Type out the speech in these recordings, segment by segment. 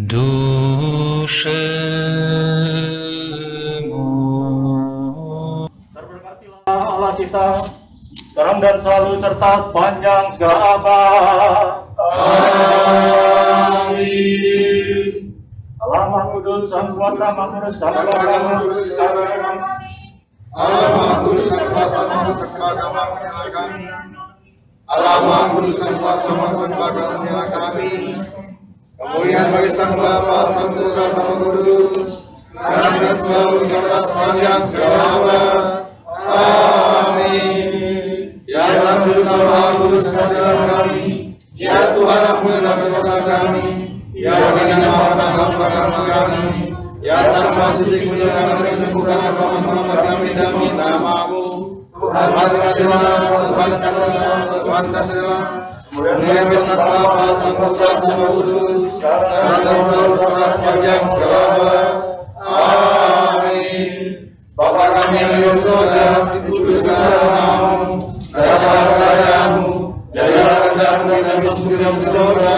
dushemu. Terberkatilah Allah kita, sekarang dan selalu serta sepanjang segala abad. Amin. Allah Maha Kudus, Sang Kuasa Maha Kudus, Sang Kuasa Allah Maha Kudus, Sang Kuasa Maha Kuasa kami. Allah Maha Kudus, Sang Kuasa Maha Kuasa kami. Kemuliaan bagi Sang Bapa, Sang Putra, Sang Kudus, sekarang dan selalu serta sepanjang segala abad. Amin. Ya Sang Duta Maha Kudus, kasihilah kami. Ya Tuhan, ampunilah dosa kami. Ya baginda Maha Pengampun kami. Ya Sang Maha Suci, kunjung kami dan sembuhkanlah kelemahan kami dan minta maaf-Mu. Tuhan kasihlah, Tuhan kasihlah, Tuhan kasihlah. Kemuliaan bagi Sang Bapa, Sang Putra, Sang Kudus, sekarang dan selalu serta sepanjang segala abad. Amin. Bapa kami yang di surga, dikuduskanlah namamu, datanglah kerajaanmu, jadilah kehendak-Mu di atas bumi dan di surga.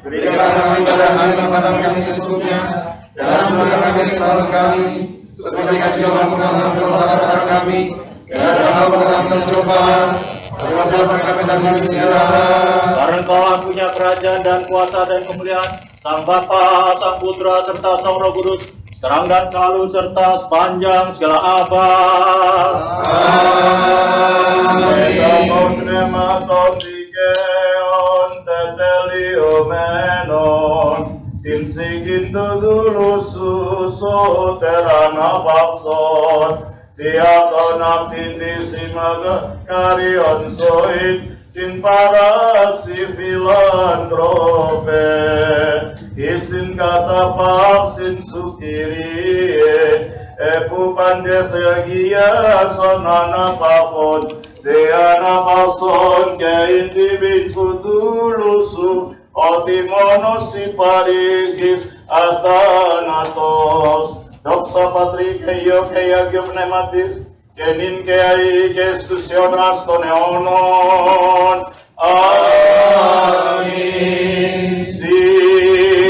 Berikanlah kami pada hari makan kami secukupnya, dan ampunilah kami kesalahan kami, seperti kami juga mengampuni kesalahan pada kami, dan janganlah kami dalam pencobaan, tapi lepaskan kami dari segala mara. Karena Engkau punya kerajaan dan kuasa dan kemuliaan, Sang Bapa, Sang Putra, serta Sang Roh Kudus, sekarang dan selalu serta sepanjang segala abad. Amin. Sinsiginto dulu susu terana bakson dia konak tindi simaga karion soit tin para si filantrope isin kata paksin sukiri epu pande segia sonana papon deana bakson ke indibit kudulusu Otimono si parigis atanatos doksa patri keyo keya gyopnematis kenin keai gestusionas toneonon. Amin. Si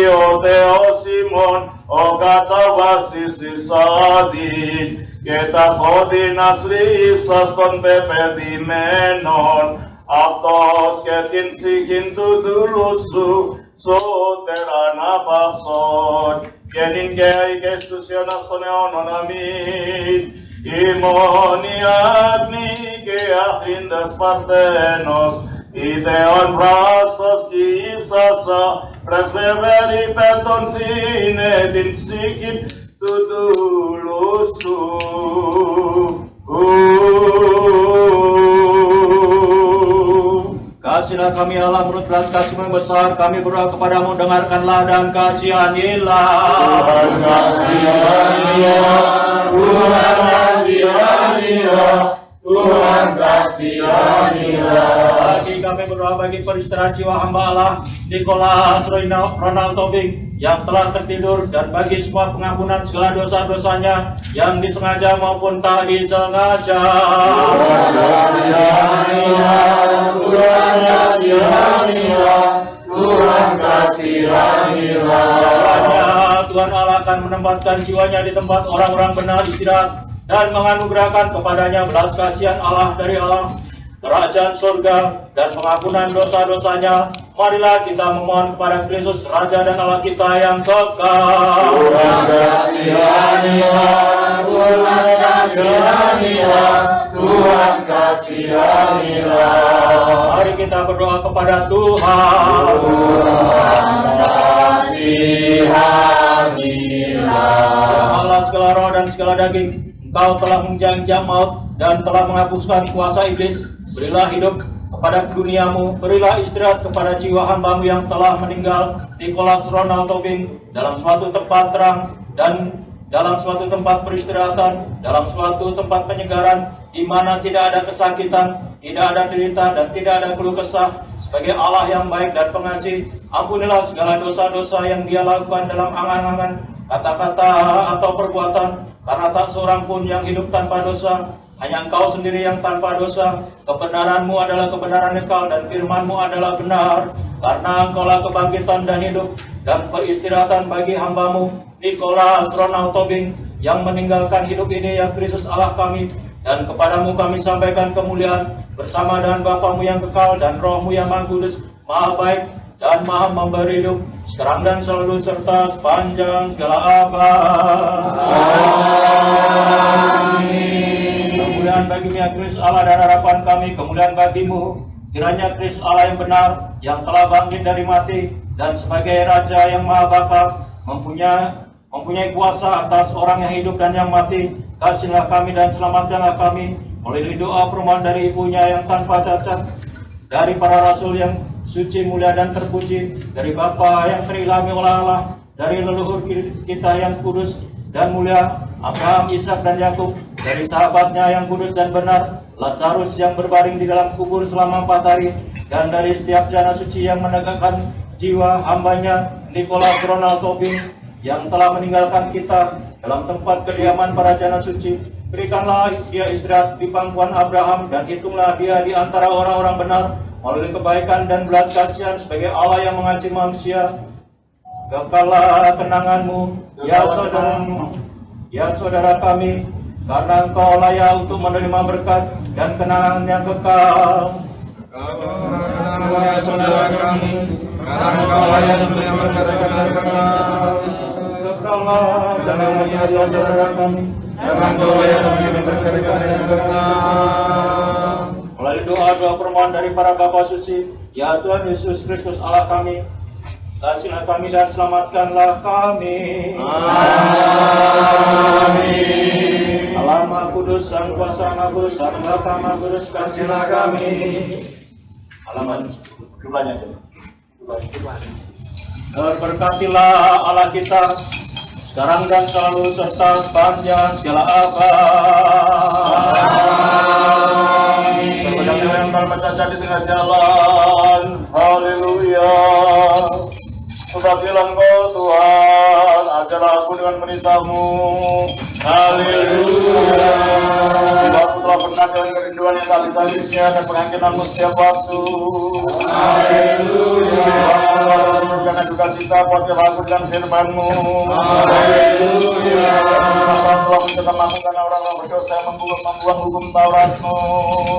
oteo Simon o kata vasisi sadi kita sodin asli saston pepe di menon Aptos ketin sikintu dulusu soterana bakson kenin keai gestusionas toneonon. Amin. Imoni agni ke achrindas partenos ideon prastos kisasa presbeveri peton thine tin psikin tudulusu. Kasihlah kami Allah menurut belas kasih-Mu yang besar, kami berdoa kepadamu, dengarkanlah dan kasihanilah. Tuhan kasihanilah, Tuhan kasihanilah, Tuhan kasihanilah. Lagi kami berdoa bagi peristirahat jiwa hamba Allah Nicholas Ronald Tobing yang telah tertidur, dan bagi semua pengampunan segala dosa-dosanya yang disengaja maupun tak disengaja. Tuhan kasihanilah, Tuhan kasihanilah, Tuhan kasihanilah. Tuhan Allah akan menempatkan jiwanya di tempat orang-orang benar istirahat dan menganugerahkan kepadanya belas kasihan Allah dari Allah, kerajaan surga, dan pengampunan dosa-dosanya. Marilah kita memohon kepada Kristus, Raja dan Allah kita yang kekal. Tuhan kasihanilah, Tuhan kasihanilah, Tuhan kasihanilah. Mari kita berdoa kepada Tuhan. Tuhan kasihanilah. Ya Allah, segala roh dan segala daging, Engkau telah menjangkau maut dan telah menghapuskan kuasa iblis. Berilah hidup kepada duniamu, berilah istirahat kepada jiwa hamba-Mu yang telah meninggal, Nicholas Ronald Tobing, dalam suatu tempat terang dan dalam suatu tempat peristirahatan, dalam suatu tempat penyegaran, di mana tidak ada kesakitan, tidak ada derita, dan tidak ada keluh kesah. Sebagai Allah yang baik dan pengasih, ampunilah segala dosa-dosa yang dia lakukan dalam angan-angan, kata-kata, atau perbuatan, karena tak seorang pun yang hidup tanpa dosa. Hanya Engkau sendiri yang tanpa dosa. Kebenaran-Mu adalah kebenaran kekal, dan firman-Mu adalah benar. Karena Engkaulah kebangkitan dan hidup, dan peristirahatan bagi hambamu Nicholas Ronald Tobing yang meninggalkan hidup ini, ya Kristus Allah kami. Dan kepadamu kami sampaikan kemuliaan bersama dengan Bapamu yang kekal dan Rohmu yang Maha Kudus, Maha baik dan Maha memberi hidup, sekarang dan selalu serta sepanjang segala abad. Amin. Kemuliaan bagimu ya Kristus Allah dan harapan kami, kemuliaan bagimu. Kiranya Kristus Allah yang benar, yang telah bangkit dari mati, dan sebagai Raja yang Maha Bakal, mempunyai kuasa atas orang yang hidup dan yang mati, kasihlah kami dan selamatkanlah kami melalui doa permohonan dari ibunya yang tanpa cacat, dari para rasul yang suci, mulia dan terpuji, dari Bapa yang terilhami oleh Allah, dari leluhur kita yang kudus dan mulia, Abraham, Ishak dan Yakub, dari sahabatnya yang kudus dan benar, Lazarus yang berbaring di dalam kubur selama 4 hari, dan dari setiap jana suci yang menegakkan jiwa hambanya Nicholas Ronald Tobing yang telah meninggalkan kita dalam tempat kediaman para jana suci. Berikanlah dia istirahat di pangkuan Abraham, dan hitunglah dia di antara orang-orang benar melalui kebaikan dan belas kasihan sebagai Allah yang mengasihi manusia. Kekallah kenanganmu ya saudara kami, karena engkau layak untuk menerima berkat dan kenangan yang kekal. Kekallah saudara kami, karena engkau layak untuk menerima berkat dan kenangan kekal. Kekallah saudara kami, karena engkau layak untuk menerima berkat dan kenangan kekal. Melalui doa-doa permohonan dari para Bapa suci, ya Tuhan Yesus Kristus Allah kami, kasihlah kami dan selamatkanlah kami. Amin. Allah Maha Kudus, Sang Kuasa Maha Kudus, Sang Bapa Maha Kudus, kasihlah kami. Halaman jumlahnya itu. Berkatilah Allah kita sekarang dan selalu serta sepanjang segala abad. Sepanjang yang bercacat di tengah jalan, haleluya. Subhanallahi Engkau Tuhan, ajarlah aku dengan perintah-Mu, haleluya. Aku telah pernah dengan kerinduan yang tak bisa habisnya dan pengangkitan-Mu setiap waktu, haleluya. Karena juga kita buatlah aku dengan firman-Mu, haleluya. Aku telah mencetam aku karena orang-orang berdosa yang membuang hukum Taurat-Mu,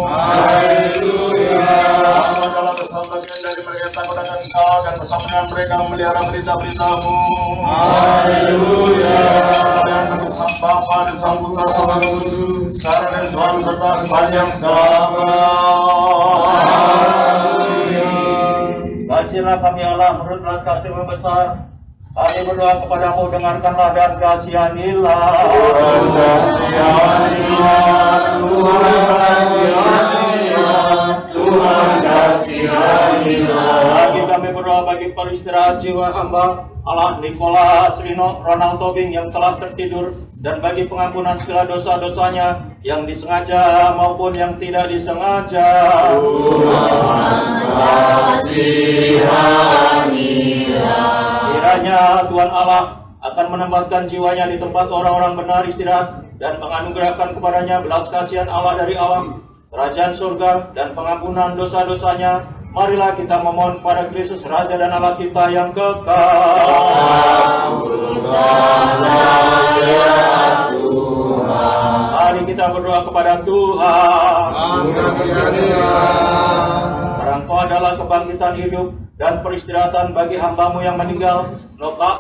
haleluya. Aku adalah bersama bagian dari mereka yang takut akan Engkau, dan bersama dengan mereka memelihara berita-berita-Mu, haleluya. Dan bersama Bapa dan Sang Putra dan Sang Roh Kudus, sekarang dan selalu serta sepanjang zaman. Kasihlah kami Allah menurut belas kasih-Mu besar. Kami berdoa kepadamu, dengarkanlah dan kasihanilah. Tuhan kasihanilah, Tuhan kasihanilah, Tuhan kasihanilah. Lagi kami berdoa bagi peristirahat jiwa hamba Allah Nicholas Ronald Tobing yang telah tertidur, dan bagi pengampunan segala dosa-dosanya yang disengaja maupun yang tidak disengaja. Tuhan kasihanilah. Kiranya Tuhan Allah akan menempatkan jiwanya di tempat orang-orang benar istirahat, dan menganugerahkan kepadanya belas kasihan Allah dari alam, kerajaan surga, dan pengampunan dosa-dosanya. Marilah kita memohon kepada Kristus Raja dan Allah kita yang kekal. Mari kita berdoa kepada Tuhan. Karena Engkau adalah kebangkitan hidup dan peristirahatan bagi hambamu yang meninggal,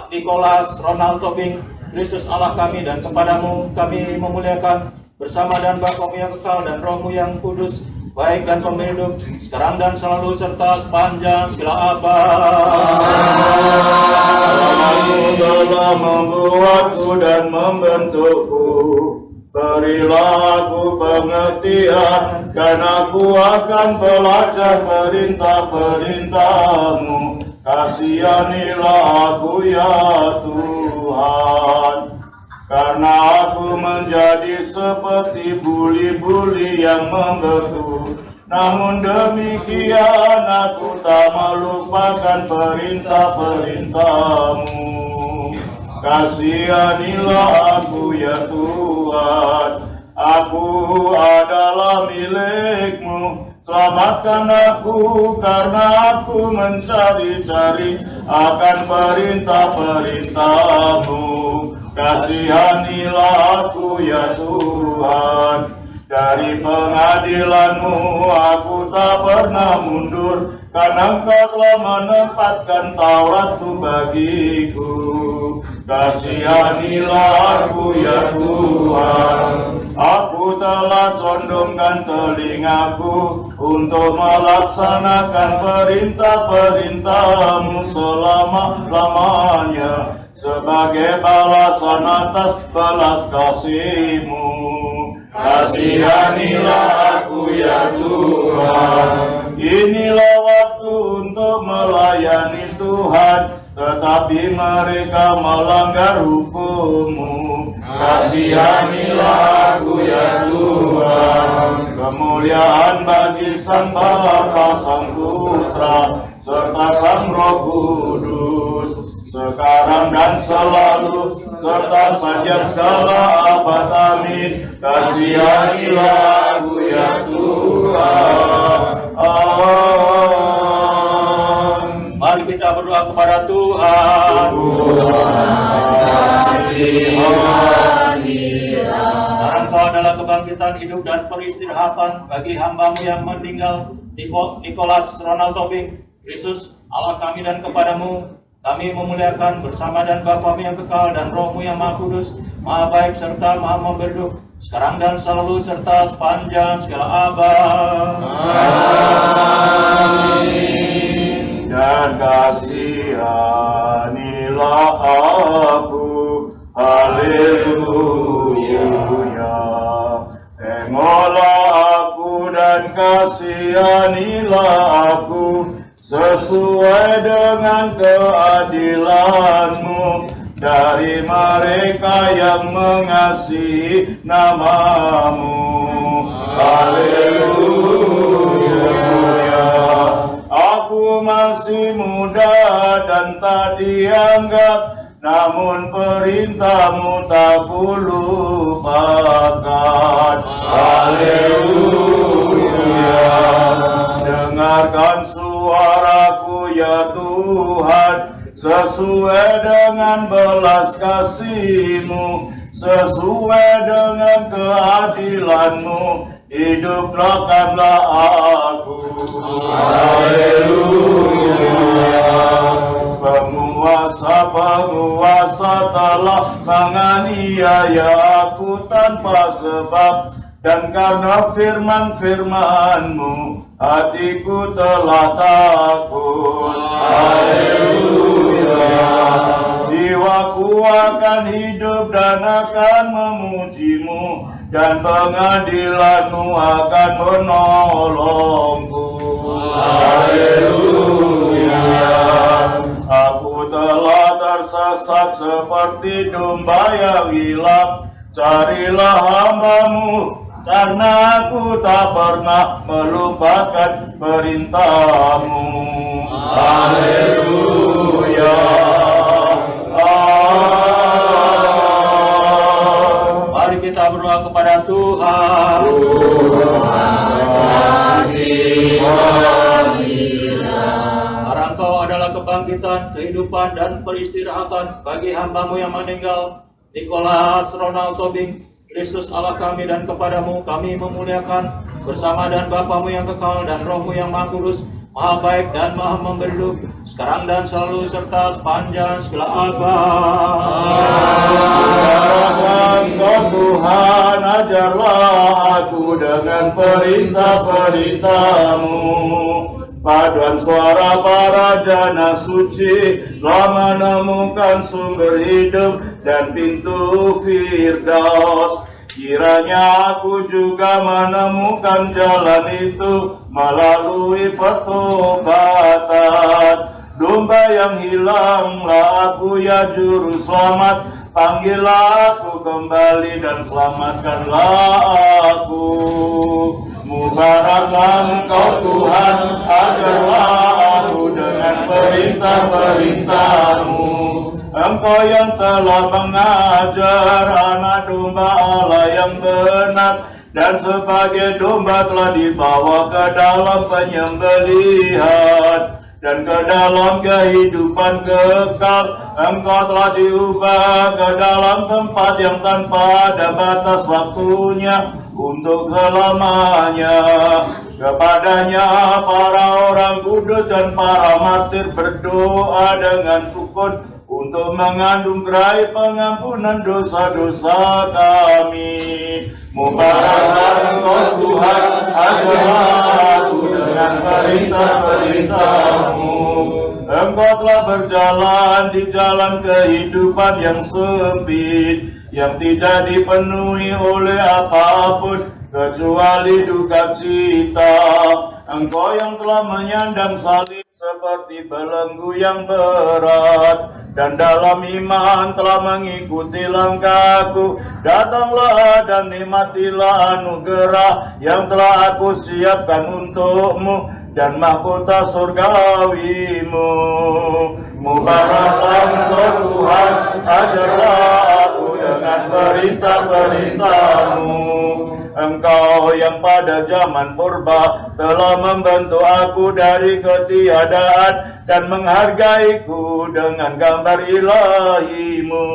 Nicholas Ronald Tobing. Kristus Allah kami, dan kepadamu kami memuliakan bersama dan Bapamu yang kekal dan Rohmu yang kudus, baik dan pemberi hidup, sekarang dan selalu serta sepanjang segala abad. Aku telah membuatku dan membentukku, berilah aku pengertian, karena aku akan belajar perintah-perintah-Mu. Kasihanilah aku ya Tuhan, karena aku menjadi seperti buli-buli yang membeku. Namun demikian aku tak melupakan perintah-perintah-Mu. Kasihanilah aku ya Tuhan, aku adalah milik-Mu. Selamatkan aku karena aku mencari-cari akan perintah-perintah-Mu. Kasihanilah aku ya Tuhan, dari pengadilan-Mu aku tak pernah mundur, karena Engkau telah menempatkan Taurat-Mu bagiku. Kasihanilah aku ya Tuhan, aku telah condongkan telingaku untuk melaksanakan perintah-perintah-Mu selama-lamanya, sebagai balasan atas belas kasih-Mu. Kasihanilah aku ya Tuhan. Inilah waktu untuk melayani Tuhan, tetapi mereka melanggar hukum-Mu. Kasihanilah aku ya Tuhan. Kemuliaan bagi Sang Bapa, Sang Putra, serta Sang Roh Kudus, sekarang dan selalu, serta sepanjang segala abad. Amin. Kasihanilah aku ya Tuhan. Amin. Mari kita berdoa kepada Tuhan. Karena Engkau adalah kebangkitan hidup dan peristirahatan bagi hamba-Mu yang meninggal, Nicholas Ronald Tobing. Yesus, Allah kami dan kepadamu kami memuliakan bersama dan Bapa-Mu yang kekal dan Roh-Mu yang Maha Kudus, Maha baik serta Maha memberduk, sekarang dan selalu serta sepanjang segala abad. Amin. Dan kasihanilah aku, haleluya. Tengoklah aku dan kasihanilah aku, sesuai dengan keadilan-Mu, dari mereka yang mengasihi nama-Mu. Haleluya. Aku masih muda dan tak dianggap, namun perintah-Mu tak kulupakan. Haleluya. Dengarkan suaraku ya Tuhan, sesuai dengan belas kasih-Mu, sesuai dengan keadilan-Mu, hidupkanlah aku. Haleluya. Penguasa telah menganiaya aku tanpa sebab, dan karena firman-firman-Mu hatiku telah takut. Haleluya. Jiwaku akan hidup dan akan memuji-Mu, dan pengadilan-Mu akan menolongku. Haleluya. Aku telah tersesat seperti domba yang hilang. Carilah hamba-Mu, karena aku tak pernah melupakan perintah-Mu. Haleluya. Mari kita berdoa kepada Tuhan. Karena Engkau adalah kebangkitan, kehidupan, dan peristirahatan bagi hamba-Mu yang meninggal, Nicholas Ronald Tobing. Yesus, Allah kami dan kepadamu kami memuliakan bersama dan Bapa-Mu yang kekal dan Roh-Mu yang Maha Kudus, Maha baik dan Maha memberduk, sekarang dan selalu serta sepanjang segala abad. Engkau Tuhan, ajarlah aku dengan perintah-perintah-Mu. Paduan suara para jana suci telah menemukan sumber hidup dan pintu Firdaus. Kiranya aku juga menemukan jalan itu melalui pertobatan. Domba yang hilanglah aku ya Juru Selamat. Panggillah aku kembali dan selamatkanlah aku. Mubaraklah Engkau Tuhan, ajarlah aku dengan perintah-perintah-Mu. Engkau yang telah mengajar anak domba Allah yang benar, dan sebagai domba telah dibawa ke dalam penyembelihan. dan ke dalam kehidupan kekal. Engkau telah diubah ke dalam tempat yang tanpa ada batas waktunya untuk selamanya. Kepadanya para orang kudus dan para martir berdoa dengan tekun untuk mengandung gerai pengampunan dosa-dosa kami. Mubaraklah Engkau Tuhan, ajarlah aku dengan perintah-perintah-Mu. Engkau telah berjalan di jalan kehidupan yang sempit, yang tidak dipenuhi oleh apapun kecuali duka cita. Engkau yang telah menyandang salib seperti belenggu yang berat, dan dalam iman telah mengikuti langkahku. Datanglah dan nikmatilah anugerah yang telah aku siapkan untukmu dan mahkota surgawimu. Mubaraklah Engkau Tuhan, ajarlah aku dengan perintah-perintah-Mu. Engkau yang pada zaman purba telah membentuk aku dari ketiadaan dan menghargaiku dengan gambar ilahi-Mu.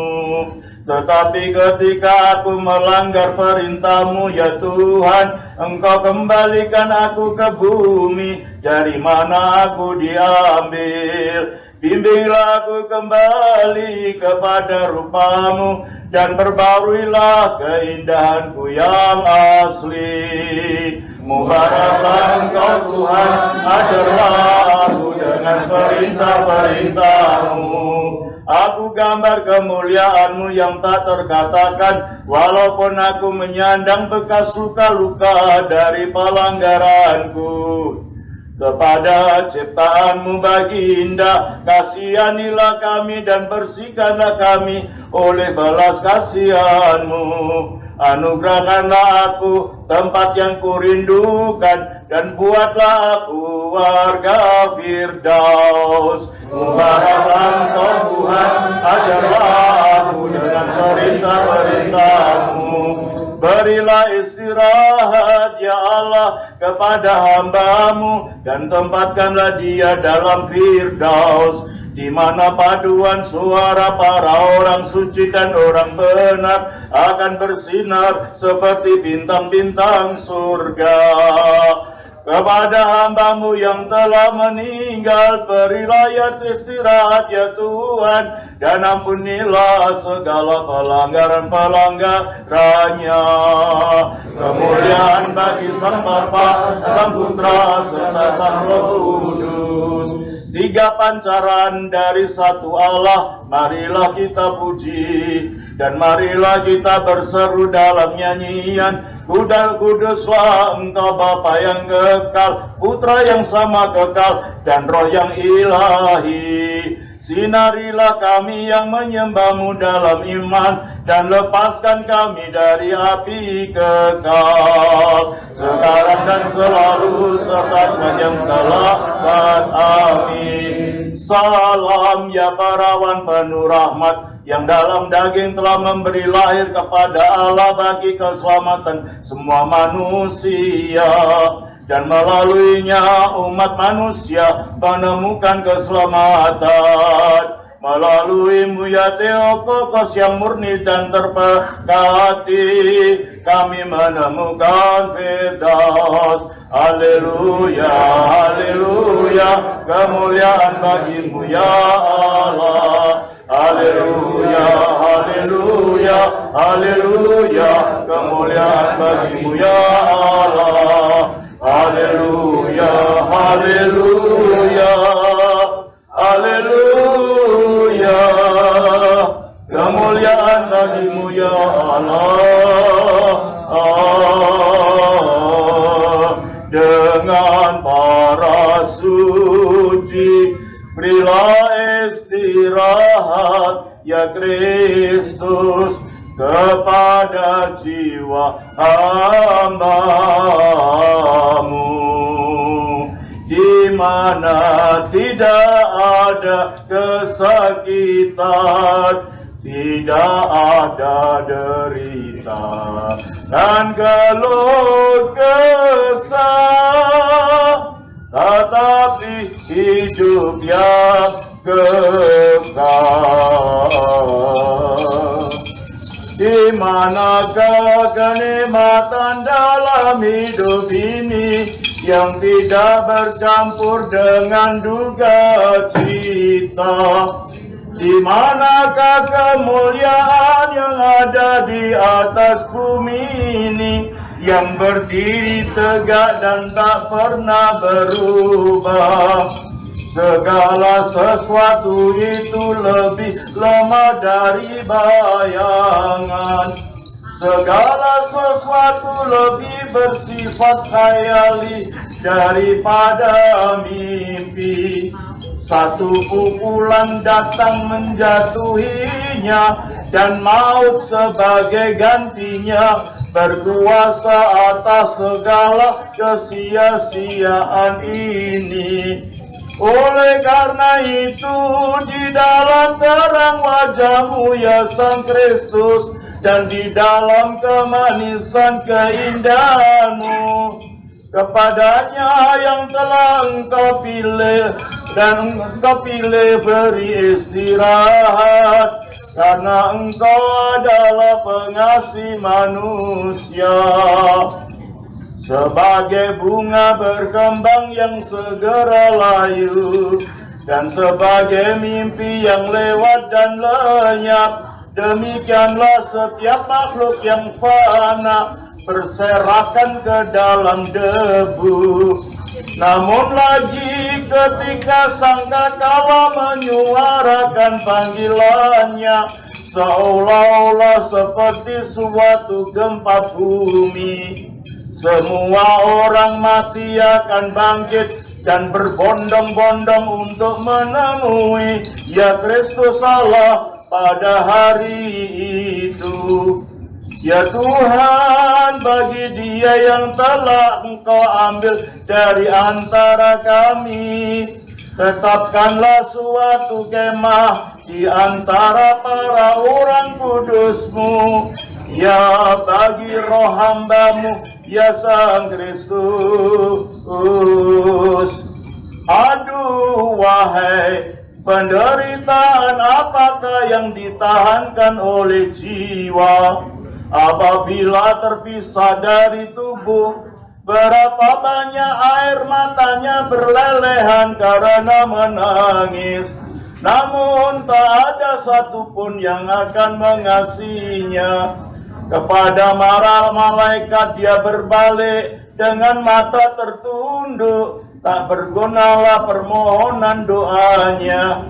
Tetapi ketika aku melanggar perintah-Mu, ya Tuhan, Engkau kembalikan aku ke bumi dari mana aku diambil. Bimbinglah aku kembali kepada rupa-Mu dan perbaruilah keindahanku yang asli. Mubaraklah Engkau Tuhan, ajarlah aku dengan perintah-perintah-Mu. Aku gambar kemuliaan-Mu yang tak terkatakan, walaupun aku menyandang bekas luka-luka dari pelanggaranku. Kepada ciptaan-Mu Baginda, kasihanilah kami dan bersihkanlah kami oleh belas kasihan-Mu. Anugerahkanlah aku tempat yang kurindukan dan buatlah aku warga Firdaus. Mubaraklah Engkau Tuhan, ajarlah aku dengan perintah-perintah-Mu. Berilah istirahat ya Allah kepada hamba-Mu dan tempatkanlah dia dalam Firdaus, di mana paduan suara para orang suci dan orang benar akan bersinar seperti bintang-bintang surga. Kepada hamba-Mu yang telah meninggal, berilah istirahat ya Tuhan, dan ampunilah segala pelanggaran-pelanggarannya. Kemuliaan bagi Sang Bapa, Sang Putra, serta Sang Roh Kudus. Tiga pancaran dari satu Allah, marilah kita puji, dan marilah kita berseru dalam nyanyian. Kuduslah Engkau Bapa yang kekal, Putra yang sama kekal, dan Roh yang ilahi. Sinarilah kami yang menyembah-Mu dalam iman, dan lepaskan kami dari api kekal, sekarang dan selalu serta sepanjang selamat. Amin. Salam ya parawan penuh rahmat, yang dalam daging telah memberi lahir kepada Allah bagi keselamatan semua manusia, dan melaluinya umat manusia menemukan keselamatan. Melalui-Mu ya Theotokos yang murni dan terberkati, kami menemukan Firdaus. Haleluya, haleluya, kemuliaan bagi-Mu ya Allah. Haleluya, haleluya, haleluya, kemuliaan bagi-Mu ya Allah. Haleluya, haleluya, haleluya, kemuliaan bagi-Mu ya Allah. Dengan para suci berilah istirahat ya Kristus kepada jiwa hamba-Mu, di mana tidak ada kesakitan, tidak ada derita dan keluh kesah. tetapi hidup yang kekal. Di manakah kenikmatan dalam hidup ini yang tidak bercampur dengan duka cita? Di manakah kemuliaan yang ada di atas bumi ini yang berdiri tegak dan tak pernah berubah? Segala sesuatu itu lebih lemah dari bayangan. Segala sesuatu lebih bersifat khayali daripada mimpi. Satu pukulan datang menjatuhinya, dan maut sebagai gantinya berkuasa atas segala kesia-siaan ini. Oleh karena itu, di dalam terang wajah-Mu ya Sang Kristus, dan di dalam kemanisan keindahan-Mu, kepadanya yang telah Engkau pilih dan Engkau pilih beri istirahat, karena Engkau adalah pengasih manusia. Sebagai bunga berkembang yang segera layu, dan sebagai mimpi yang lewat dan lenyap, demikianlah setiap makhluk yang fana berserakan ke dalam debu. Namun lagi ketika sangkakala menyuarakan panggilannya, seolah-olah seperti suatu gempa bumi, semua orang mati akan bangkit dan berbondong-bondong untuk menemui ya Kristus Allah pada hari itu. Ya Tuhan, bagi dia yang telah Engkau ambil dari antara kami, tetapkanlah suatu kemah di antara para orang kudus-Mu, ya bagi roh hamba-Mu, ya Sang Kristus. Aduh, wahai penderitaan apakah yang ditahankan oleh jiwa apabila terpisah dari tubuh? Berapa banyak air matanya berlelehan karena menangis, namun tak ada satupun yang akan mengasihinya. Kepada para malaikat dia berbalik dengan mata tertunduk, tak bergunalah permohonan doanya.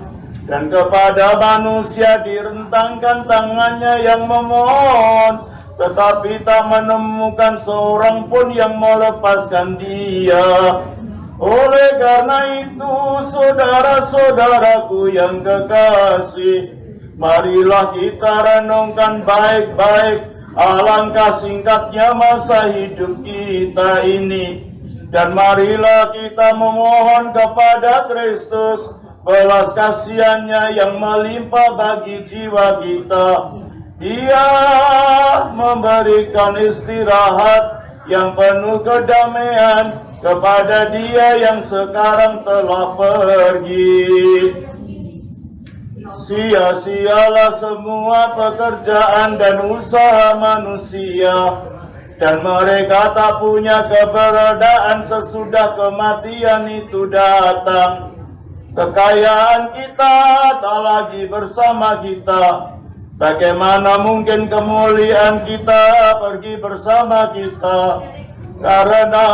Dan kepada manusia direntangkan tangannya yang memohon, tetapi tak menemukan seorang pun yang melepaskan dia. Oleh karena itu, saudara-saudaraku yang kekasih, marilah kita renungkan baik-baik alangkah singkatnya masa hidup kita ini, dan marilah kita memohon kepada Kristus belas kasihannya yang melimpah bagi jiwa kita. Dia memberikan istirahat yang penuh kedamaian kepada dia yang sekarang telah pergi. Sia-sialah semua pekerjaan dan usaha manusia, dan mereka tak punya keberadaan sesudah kematian itu datang. Kekayaan kita tak lagi bersama kita. Bagaimana mungkin kemuliaan kita pergi bersama kita? Karena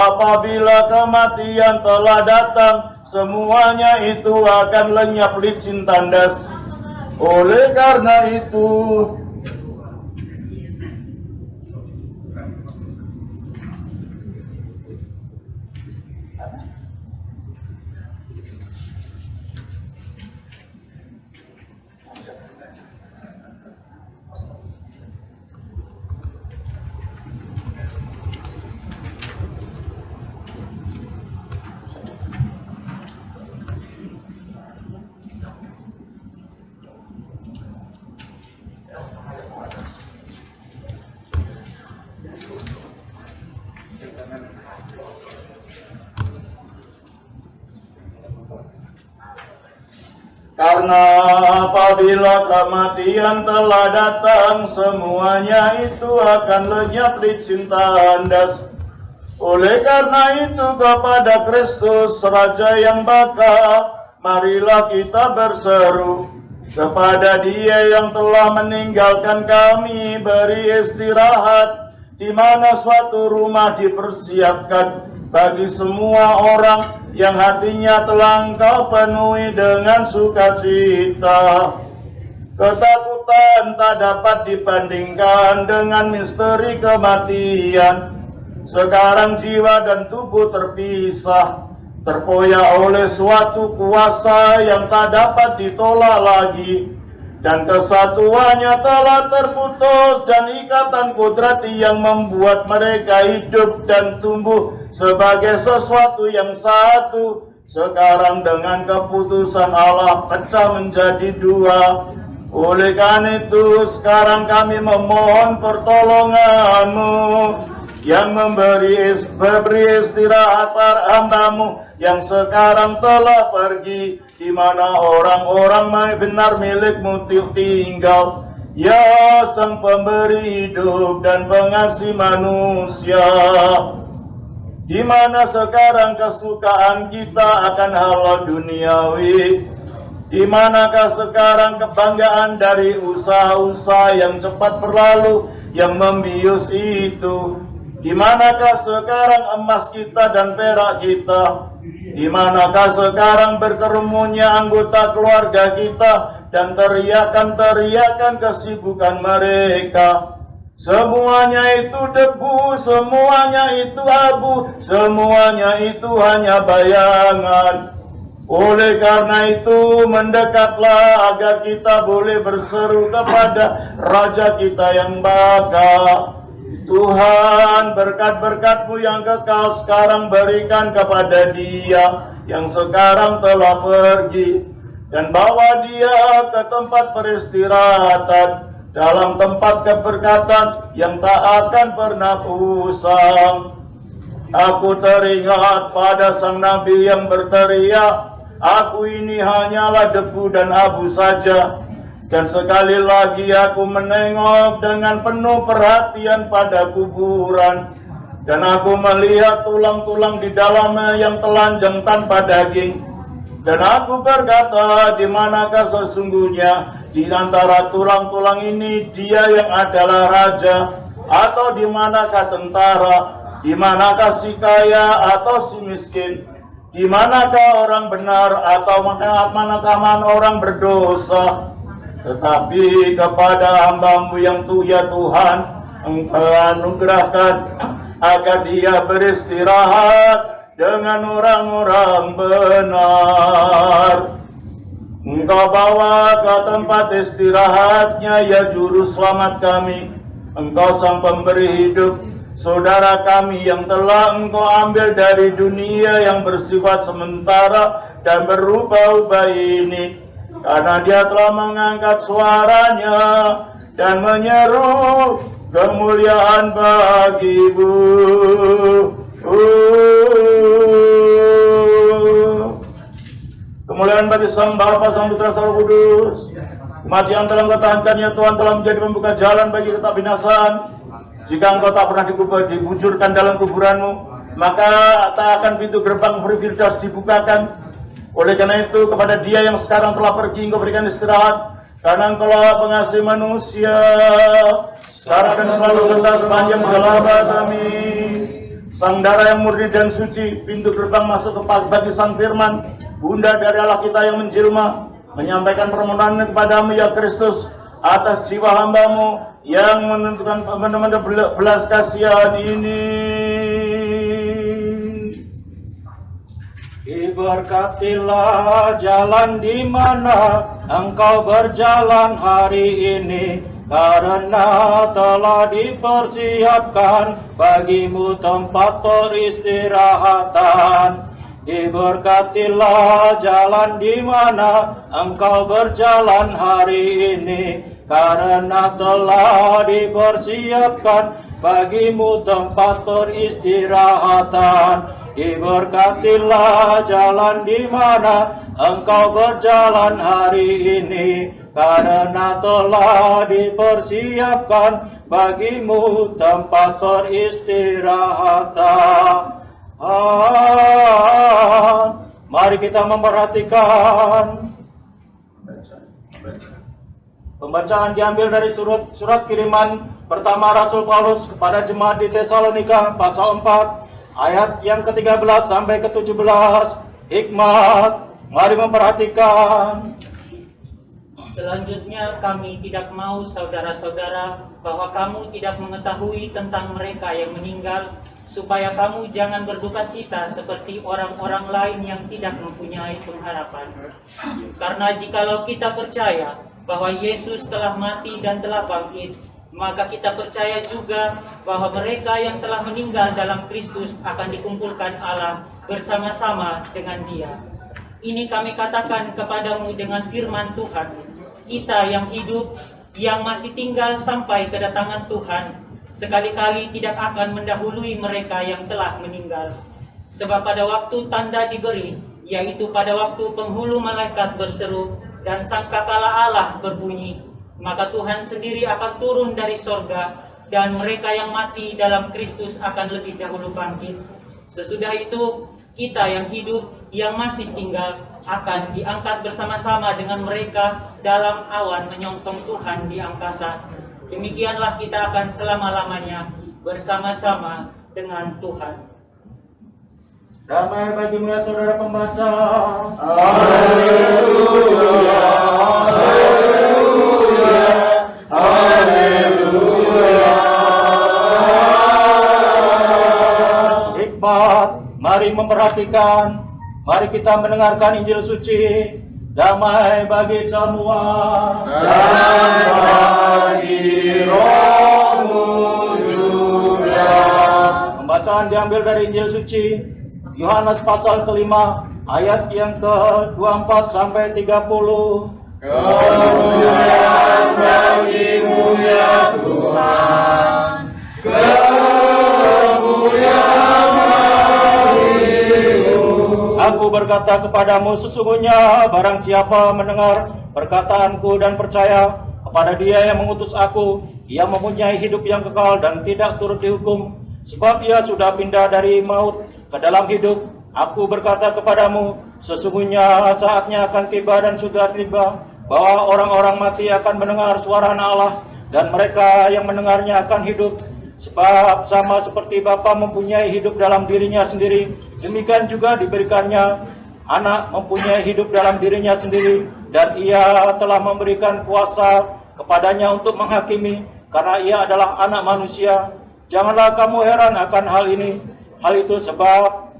apabila kematian telah datang, semuanya itu akan lenyap licin tandas. Oleh karena itu, Karena apabila kematian telah datang, semuanya itu akan lenyap di cinta andas. Oleh karena itu kepada Kristus Raja yang baka, marilah kita berseru. Kepada Dia yang telah meninggalkan kami, beri istirahat, di mana suatu rumah dipersiapkan bagi semua orang yang hatinya telah Engkau penuhi dengan sukacita. Ketakutan tak dapat dibandingkan dengan misteri kematian. Sekarang jiwa dan tubuh terpisah, terkoyak oleh suatu kuasa yang tak dapat ditolak lagi, dan kesatuannya telah terputus, dan ikatan kudrati yang membuat mereka hidup dan tumbuh sebagai sesuatu yang satu, sekarang dengan keputusan Allah pecah menjadi dua. Oleh karena itu sekarang kami memohon pertolongan-Mu yang beri istirahat para hamba-Mu yang sekarang telah pergi, di mana orang-orang benar milik-Mu tinggal. Ya Sang Pemberi hidup dan pengasih manusia, di mana sekarang kesukaan kita akan hal duniawi, di manakah sekarang kebanggaan dari usaha-usaha yang cepat berlalu yang membius itu? Di manakah sekarang emas kita dan perak kita? Di manakah sekarang berkerumunnya anggota keluarga kita dan teriakan-teriakan kesibukan mereka? Semuanya itu debu, semuanya itu abu, semuanya itu hanya bayangan. Oleh karena itu mendekatlah agar kita boleh berseru kepada Raja kita yang baka. Tuhan, berkat-berkat-Mu yang kekal sekarang berikan kepada Dia yang sekarang telah pergi, dan bawa dia ke tempat peristirahatan, dalam tempat keberkatan yang tak akan pernah usang. Aku teringat pada sang Nabi yang berteriak, "Aku ini hanyalah debu dan abu saja." Dan sekali lagi aku menengok dengan penuh perhatian pada kuburan, dan aku melihat tulang-tulang di dalamnya yang telanjang tanpa daging. Dan aku berkata, di manakah sesungguhnya di antara tulang-tulang ini Dia yang adalah raja, atau di manakah tentara, di manakah si kaya atau si miskin, di manakah orang benar atau manakah orang berdosa? Tetapi kepada hamba-Mu yang ya Tuhan, Engkau anugerahkan agar dia beristirahat dengan orang-orang benar. Engkau bawa ke tempat istirahatnya, ya Juru Selamat kami. Engkau Sang Pemberi hidup, saudara kami yang telah Engkau ambil dari dunia yang bersifat sementara dan berubah-ubah ini, karena dia telah mengangkat suaranya dan menyeru kemuliaan bagi-Mu. Kemuliaan bagi Sang Bapa, Sang Putra, Sang Roh Kudus. Kematian telah Engkau tahankan, ya Tuhan, telah menjadi pembuka jalan bagi tetap binasaan. Jika Engkau tak pernah dibujurkan dalam kuburan-Mu, maka tak akan pintu gerbang Firdaus dibukakan. Oleh karena itu kepada Dia yang sekarang telah pergi, Engkau berikan istirahat, karena Engkaulah pengasih manusia, sekarang dan selalu serta sepanjang segala abad. Amin. Sang darah yang murni dan suci, pintu gerbang masuk ke bagi Sang Firman, Bunda dari Allah kita yang menjelma, menyampaikan permohonan kepada-Mu ya Kristus, atas jiwa hamba-Mu yang menentukan belas kasihan ini. Diberkatilah jalan di mana engkau berjalan hari ini, karena telah dipersiapkan bagimu tempat peristirahatan. Diberkatilah jalan di mana engkau berjalan hari ini, karena telah dipersiapkan bagimu tempat peristirahatan. Diberkatilah jalan di mana engkau berjalan hari ini, karena telah dipersiapkan bagimu tempat peristirahatan. Mari kita memperhatikan. Pembacaan diambil dari surat kiriman pertama Rasul Paulus kepada jemaat di Tesalonika pasal 4 ayat yang ke-13 sampai ke-17. Hikmat, mari memperhatikan. Selanjutnya kami tidak mau saudara-saudara bahwa kamu tidak mengetahui tentang mereka yang meninggal, supaya kamu jangan berduka cita seperti orang-orang lain yang tidak mempunyai pengharapan. Karena jikalau kita percaya bahwa Yesus telah mati dan telah bangkit, maka kita percaya juga bahwa mereka yang telah meninggal dalam Kristus akan dikumpulkan Allah bersama-sama dengan Dia. Ini kami katakan kepadamu dengan firman Tuhan, kita yang hidup, yang masih tinggal sampai kedatangan Tuhan, sekali-kali tidak akan mendahului mereka yang telah meninggal. Sebab pada waktu tanda diberi, yaitu pada waktu penghulu malaikat berseru dan sangkakala Allah berbunyi, maka Tuhan sendiri akan turun dari sorga, dan mereka yang mati dalam Kristus akan lebih dahulu bangkit. Sesudah itu, kita yang hidup, yang masih tinggal, akan diangkat bersama-sama dengan mereka dalam awan menyongsong Tuhan di angkasa. Demikianlah kita akan selama-lamanya bersama-sama dengan Tuhan. Damai bagimu ya saudara pembaca. Haleluya, haleluya, haleluya. Hikmat, mari memperhatikan. Mari kita mendengarkan Injil suci. Damai bagi semua. Dan bagi rohmu juga. Pembacaan diambil dari Injil suci Yohanes pasal kelima ayat yang ke-24 sampai 30. Kemuliaan bagimu ya Tuhan, kemuliaan bagimu. Aku berkata kepadamu, sesungguhnya barang siapa mendengar perkataanku dan percaya kepada Dia yang mengutus aku, ia mempunyai hidup yang kekal dan tidak turut dihukum, sebab ia sudah pindah dari maut ke dalam hidup. Aku berkata kepadamu, sesungguhnya saatnya akan tiba dan sudah tiba, bahwa orang-orang mati akan mendengar suara Allah, dan mereka yang mendengarnya akan hidup. Sebab sama seperti Bapa mempunyai hidup dalam dirinya sendiri, demikian juga diberikannya Anak mempunyai hidup dalam dirinya sendiri, dan ia telah memberikan kuasa kepadanya untuk menghakimi, karena ia adalah anak manusia. Janganlah kamu heran akan hal ini. Hal itu sebab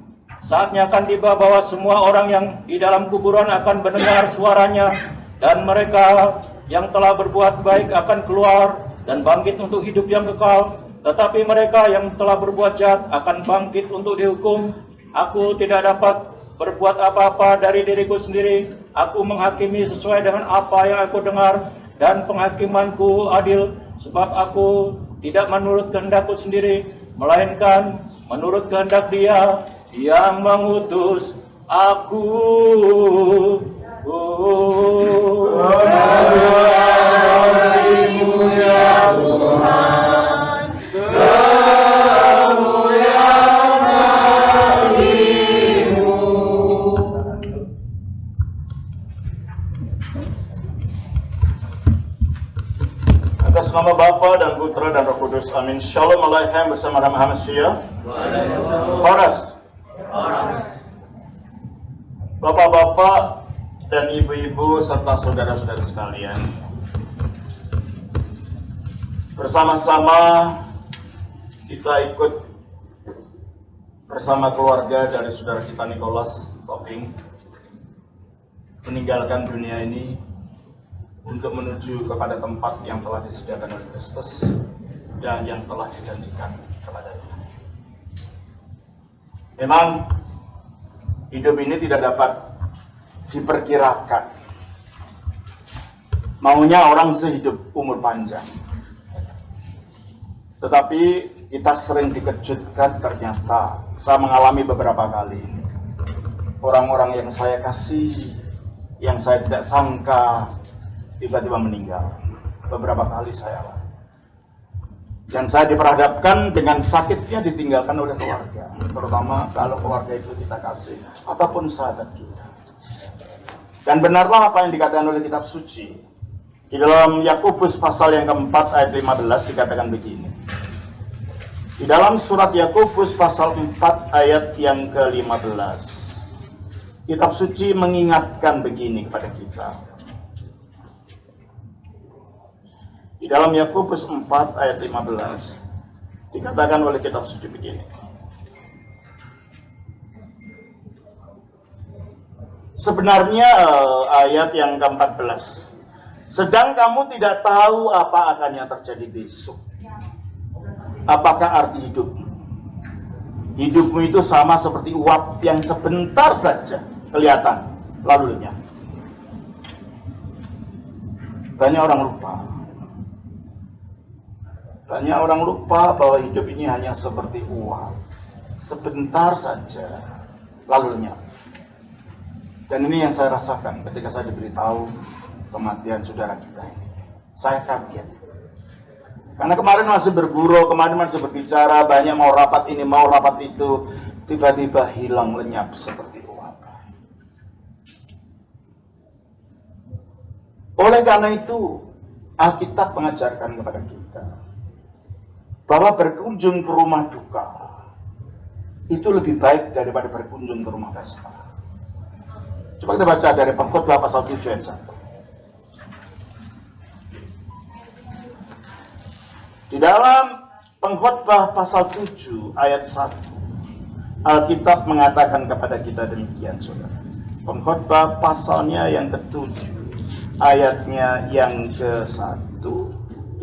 saatnya akan tiba bahwa semua orang yang di dalam kuburan akan mendengar suaranya, dan mereka yang telah berbuat baik akan keluar dan bangkit untuk hidup yang kekal, tetapi mereka yang telah berbuat jahat akan bangkit untuk dihukum. Aku tidak dapat berbuat apa-apa dari diriku sendiri. Aku menghakimi sesuai dengan apa yang aku dengar, dan penghakimanku adil, sebab aku tidak menurut kehendakku sendiri, melainkan menurut kehendak Dia yang mengutus aku. Bagimu ya Tuhan, kemuliaan bagimu. Atas nama Bapa dan Putra dan Roh Kudus, amin. Shalom Aleichem bersama Rahmat Masya. Horas. Bapak-bapak dan ibu-ibu serta saudara-saudara sekalian, bersama-sama kita ikut bersama keluarga dari saudara kita Nicholas Toping meninggalkan dunia ini untuk menuju kepada tempat yang telah disediakan oleh Kristus dan yang telah dijanjikan kepadanya. Memang hidup ini tidak dapat diperkirakan. maunya orang bisa hidup umur panjang. Tetapi kita sering dikejutkan ternyata, saya mengalami beberapa kali. Orang-orang yang saya kasih, yang saya tidak sangka, tiba-tiba meninggal. Beberapa kali saya alami. Dan saya diperhadapkan dengan sakitnya ditinggalkan oleh keluarga. Terutama kalau keluarga itu kita kasih, ataupun sahabat kita. Dan benarlah apa yang dikatakan oleh kitab suci. Di dalam Yakobus pasal yang keempat ayat 15 dikatakan begini. Di dalam surat Yakobus pasal 4 ayat yang ke-15. Kitab suci mengingatkan begini kepada kita. Di dalam Yakobus 4 ayat 15 dikatakan oleh kitab suci begini. Sebenarnya ayat yang ke-14. Sedang kamu tidak tahu apa akan yang terjadi besok. Apakah arti hidup? Hidupmu itu sama seperti uap yang sebentar saja kelihatan, lalu lenyap. Banyak orang lupa. Banyak orang lupa bahwa hidup ini hanya seperti uap. Sebentar saja, lalu lenyap. Dan ini yang saya rasakan ketika saya diberitahu kematian saudara kita ini. Saya kaget. Karena kemarin masih berguru, kemarin masih berbicara, banyak mau rapat ini, mau rapat itu. Tiba-tiba hilang lenyap seperti uap. Oleh karena itu, Alkitab mengajarkan kepada kita bahwa berkunjung ke rumah duka itu lebih baik daripada berkunjung ke rumah pesta. Coba kita baca dari Pengkhotbah pasal 7 ayat 1. Di dalam Pengkhotbah pasal 7 ayat 1, Alkitab mengatakan kepada kita demikian, saudara. Pengkhotbah pasalnya yang ke-7, ayatnya yang ke-1,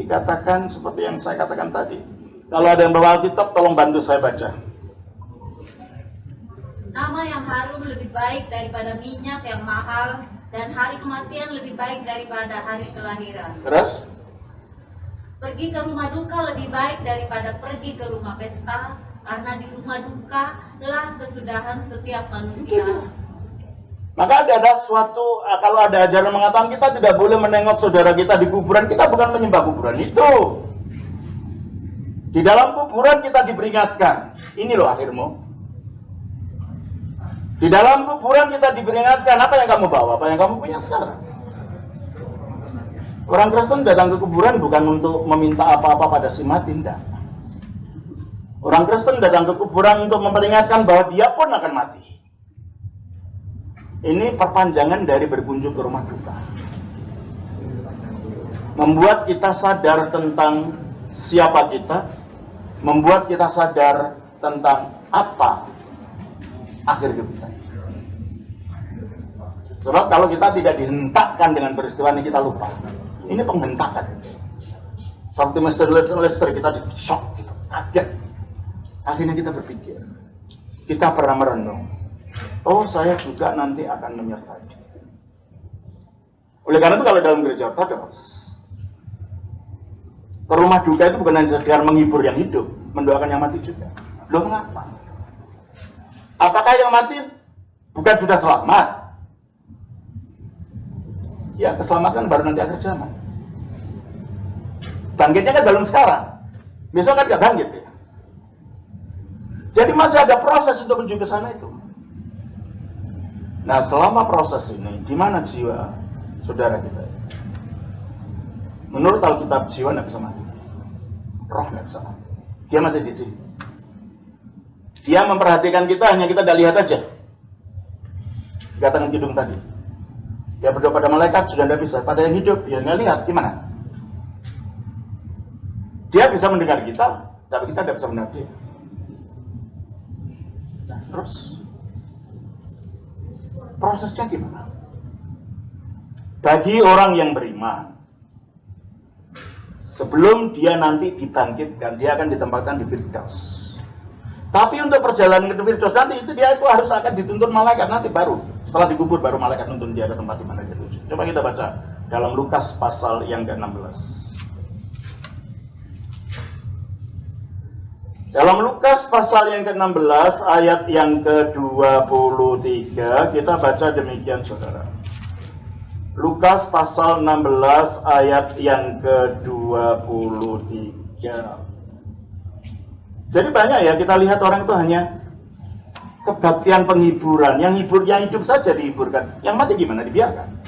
dikatakan seperti yang saya katakan tadi. Kalau ada yang bawa Alkitab, tolong bantu saya baca. Nama yang harum lebih baik daripada minyak yang mahal, dan hari kematian lebih baik daripada hari kelahiran. Terus? Pergi ke rumah duka lebih baik daripada pergi ke rumah pesta, karena di rumah duka telah kesudahan setiap manusia. Maka ada suatu, kalau ada ajaran mengatakan kita tidak boleh menengok saudara kita di kuburan, kita bukan menyembah kuburan itu. Di dalam kuburan kita diperingatkan, ini loh akhirmu. Di dalam kuburan kita diperingatkan, apa yang kamu bawa, apa yang kamu punya sekarang. Orang Kristen datang ke kuburan bukan untuk meminta apa-apa pada si mati, tidak. Orang Kristen datang ke kuburan untuk memperingatkan bahwa dia pun akan mati. Ini perpanjangan dari berkunjung ke rumah duka. Membuat kita sadar tentang siapa kita, membuat kita sadar tentang apa akhir hidup kita. Sebab kalau kita tidak dihentakkan dengan peristiwa ini, kita lupa. Ini penghentakan. Seperti Mr. Lester, kita shock, gitu, kaget. Akhirnya kita berpikir, kita pernah merenung, oh saya juga nanti akan menyertai. Oleh karena itu kalau dalam gereja Ortodoks, ke rumah duka itu bukan hanya sekedar menghibur yang hidup, mendoakan yang mati juga. Loh mengapa? Apakah yang mati bukan sudah selamat? Ya keselamatan baru nanti akhir zaman. Bangkitnya kan belum sekarang. Besok kan gak bangkit ya. Jadi masih ada proses untuk menuju ke sana itu. Nah selama proses ini, di mana jiwa saudara kita? Menurut Alkitab jiwa tidak bisa mati, roh tidak bisa mati. Dia masih di sini. Dia memperhatikan kita, hanya kita tidak lihat aja. Katakan kidung tadi. Dia berdoa pada malaikat sudah tidak bisa. Pada yang hidup, ya nggak lihat gimana. Dia bisa mendengar kita, tapi kita tidak bisa mendengar dia. Nah, terus prosesnya gimana? Bagi orang yang beriman, sebelum dia nanti dibangkitkan, dia akan ditempatkan di Firdaus. Tapi untuk perjalanan ke Firdaus nanti itu dia itu harus akan dituntun malaikat nanti baru. Setelah dikubur baru malaikat nuntun dia ke tempat di mana dia tuju. Coba kita baca dalam Lukas pasal yang ke-16. Dalam Lukas pasal yang ke-16 ayat yang ke-23 kita baca demikian saudara. Lukas pasal 16 ayat yang ke-23. Jadi banyak ya kita lihat orang itu hanya kebaktian penghiburan, yang hidup saja dihiburkan, yang mati gimana, dibiarkan.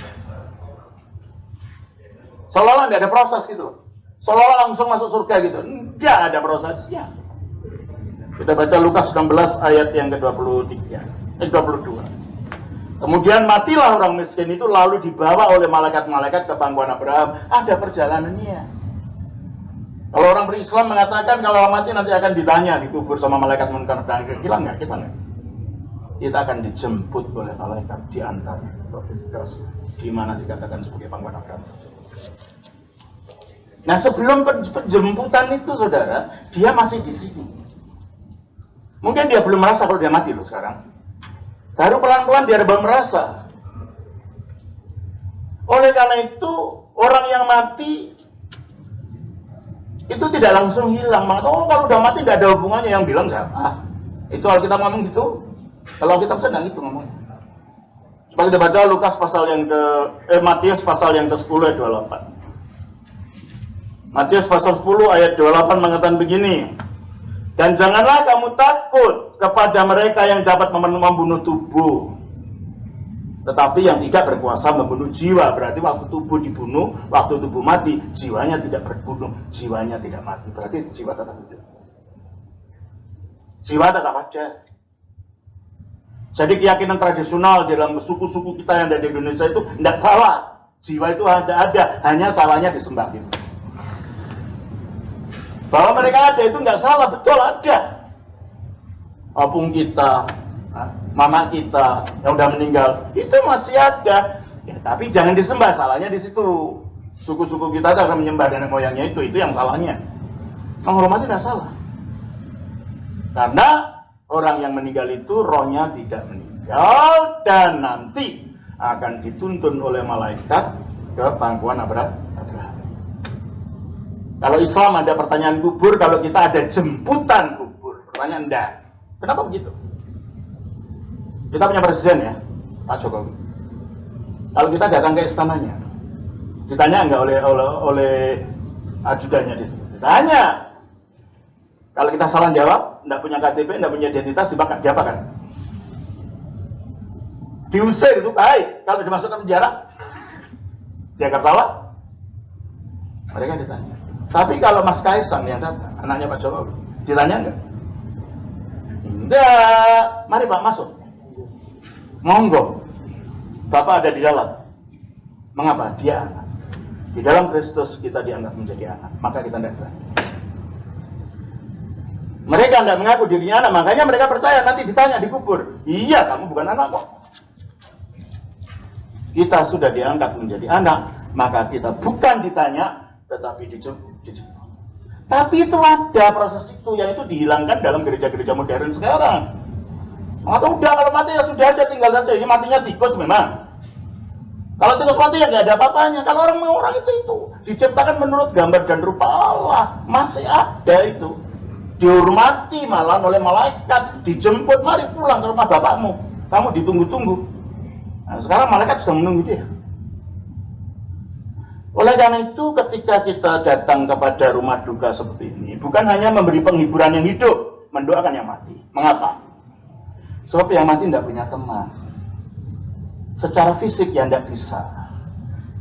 Seolah-olah tidak ada proses gitu, seolah-olah langsung masuk surga gitu, tidak ada prosesnya. Kita baca Lukas 16 ayat yang ke-22. Kemudian matilah orang miskin itu lalu dibawa oleh malaikat-malaikat ke pangkuan Abraham. Ada perjalanannya. Kalau orang berislam mengatakan kalau orang mati nanti akan ditanya, dikubur sama malaikat munkar dan nakir. Kita enggak. Kita akan dijemput oleh malaikat di antara Profitos, di mana dikatakan sebagai pangkuan Abraham. Nah, sebelum penjemputan itu saudara, dia masih di sini. Mungkin dia belum merasa kalau dia mati loh sekarang. Baru pelan-pelan dia baru merasa. Oleh karena itu, orang yang mati itu tidak langsung hilang. Oh, kalau udah mati tidak ada hubungannya, yang bilang siapa? Itu Alkitab ngomong gitu. Kalau kita sedang itu ngomongnya. Coba kita baca Lukas pasal yang Matius pasal yang ke-10 ayat 28. Matius pasal 10 ayat 28 mengatakan begini. Dan janganlah kamu takut kepada mereka yang dapat membunuh tubuh, tetapi yang tidak berkuasa membunuh jiwa. Berarti waktu tubuh dibunuh, waktu tubuh mati, jiwanya tidak berbunuh, jiwanya tidak mati. Berarti jiwa tetap hidup. Jiwa tetap ada. Jadi keyakinan tradisional dalam suku-suku kita yang ada di Indonesia itu tidak salah. Jiwa itu ada, hanya salahnya disembah gitu. Bahwa mereka ada itu nggak salah, betul ada. Opung kita, mama kita yang udah meninggal, itu masih ada. Ya, tapi jangan disembah, salahnya di situ. Suku-suku kita akan menyembah nenek moyangnya itu yang salahnya. Menghormati tidak salah. Karena orang yang meninggal itu rohnya tidak meninggal dan nanti akan dituntun oleh malaikat ke pangkuan Abraham. Kalau Islam ada pertanyaan kubur, kalau kita ada jemputan kubur. Pertanyaan enggak. Kenapa begitu? Kita punya presiden ya, Pak Jokowi. Kalau kita datang ke istananya, ditanya enggak oleh ajudannya di situ. Ditanya. Kalau kita salah jawab, enggak punya KTP, enggak punya identitas, diapakan? Diusir itu baik. Kalau dimasukkan penjara, dianggap salah. Mereka ditanya. Tapi kalau Mas Kaisang yang datang, anaknya Pak Jokowi, ditanya enggak? Enggak. Mari Pak masuk. Monggo. Bapak ada di dalam. Mengapa? Dia anak. Di dalam Kristus kita dianggap menjadi anak. Maka kita tidak berani. Mereka tidak mengaku dirinya anak. Makanya mereka percaya nanti ditanya, dikubur. Iya, kamu bukan anak kok. Kita sudah diangkat menjadi anak. Maka kita bukan ditanya, tetapi dijemput. Tapi itu ada proses itu, yang itu dihilangkan dalam gereja-gereja modern sekarang. Atau udah kalau mati ya sudah aja, tinggal saja. Ini matinya tikus memang. Kalau tikus mati ya nggak ada apa-apanya. Kalau orang itu diciptakan menurut gambar dan rupa Allah, masih ada itu. Dihormati malah oleh malaikat, dijemput, mari pulang ke rumah bapakmu. Kamu ditunggu-tunggu. Nah, sekarang malaikat sudah menunggu dia. Oleh karena itu ketika kita datang kepada rumah duka seperti ini, bukan hanya memberi penghiburan yang hidup, mendoakan yang mati. Mengapa? Sebab yang mati tidak punya teman. Secara fisik ya tidak bisa.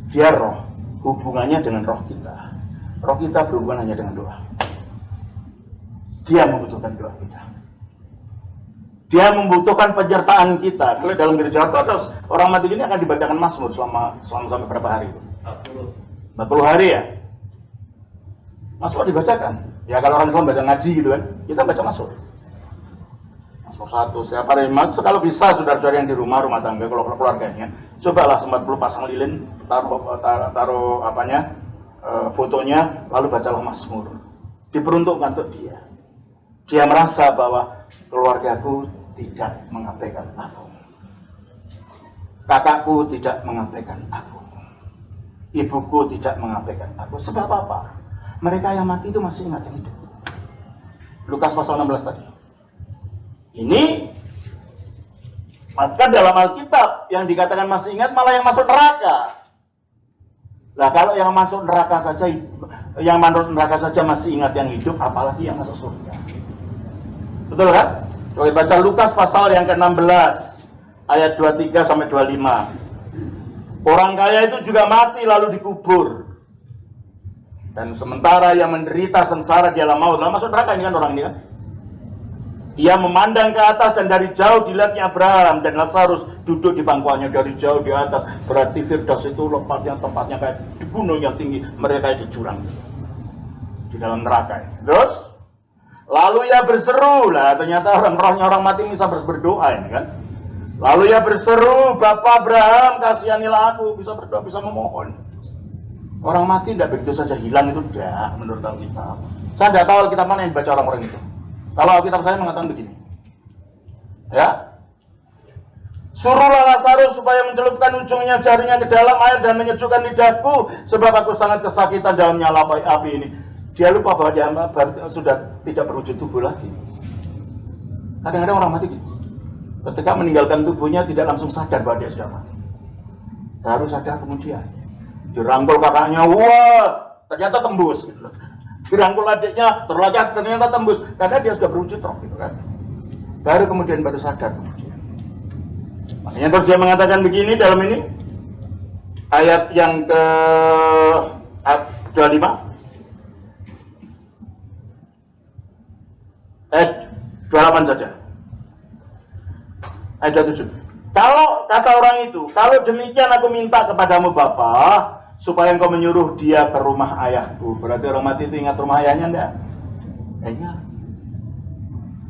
Dia roh, hubungannya dengan roh kita. Roh kita berhubungan hanya dengan doa. Dia membutuhkan doa kita. Dia membutuhkan penyertaan kita. Kalau dalam gereja Ortodoks, orang mati ini akan dibacakan Mazmur selama sampai berapa hari? 40 hari ya? Mazmur dibacakan. Ya kalau orang Islam baca ngaji gitu kan, kita baca Mazmur. Mazmur 1 setiap hari. Kalau bisa saudara-saudara yang di rumah tangga, kalau keluarganya, cobalah sempat dulu pasang lilin, taruh fotonya, lalu bacalah Mazmur. Diperuntukkan untuk dia. Dia merasa bahwa keluargaku tidak mengabaikan aku. Kakakku tidak mengabaikan aku. ibuku tidak mengabaikan aku. Sebab apa? Mereka yang mati itu masih ingat yang hidup. Lukas pasal 16 tadi. Ini maka dalam Alkitab yang dikatakan masih ingat malah yang masuk neraka. Lah kalau yang masuk neraka saja, yang masuk neraka saja masih ingat yang hidup, apalagi yang masuk surga. Betul kan? Kalau baca Lukas pasal yang ke-16 ayat 23 sampai 25. Orang kaya itu juga mati lalu dikubur. Dan sementara yang menderita sengsara di alam maut, lalu masuk neraka ini kan orang ini kan. Ia memandang ke atas dan dari jauh dilihatnya Abraham dan Lazarus duduk di pangkuannya dari jauh di atas. Berarti Firdaus itu tempatnya kayak di gunung yang tinggi, mereka di jurang di dalam neraka. Terus lalu ia berseru, lah ternyata rohnya orang mati bisa berdoa ini kan. Lalu ia berseru, Bapak Abraham kasihanilah aku, bisa berdoa, bisa memohon. Orang mati tidak begitu saja hilang itu tidak menurut Alkitab. Saya tidak tahu Alkitab mana yang dibaca orang-orang itu. Kalau Alkitab saya mengatakan begini, ya, suruhlah Lazarus supaya mencelupkan ujungnya jarinya ke dalam air dan menyejukkan lidahku, sebab aku sangat kesakitan dalam nyala api ini. Dia lupa bahwa dia sudah tidak berwujud tubuh lagi. Kadang-kadang orang mati gitu. Ketika meninggalkan tubuhnya tidak langsung sadar bahwa dia sudah mati. Baru sadar kemudian. Dirangkul kakaknya, wah, ternyata tembus. Gitu. Dirangkul adiknya, ternyata tembus. Karena dia sudah berwujud roh, gitu kan. Baru kemudian baru sadar kemudian. Makanya terus dia mengatakan begini dalam ini. Ayat yang ke 25. Ayat 28 saja. Ayat 27. Kalau kata orang itu, kalau demikian aku minta kepadamu Bapa, supaya engkau menyuruh dia ke rumah ayahku. Berarti orang mati itu ingat rumah ayahnya enggak? Ingat.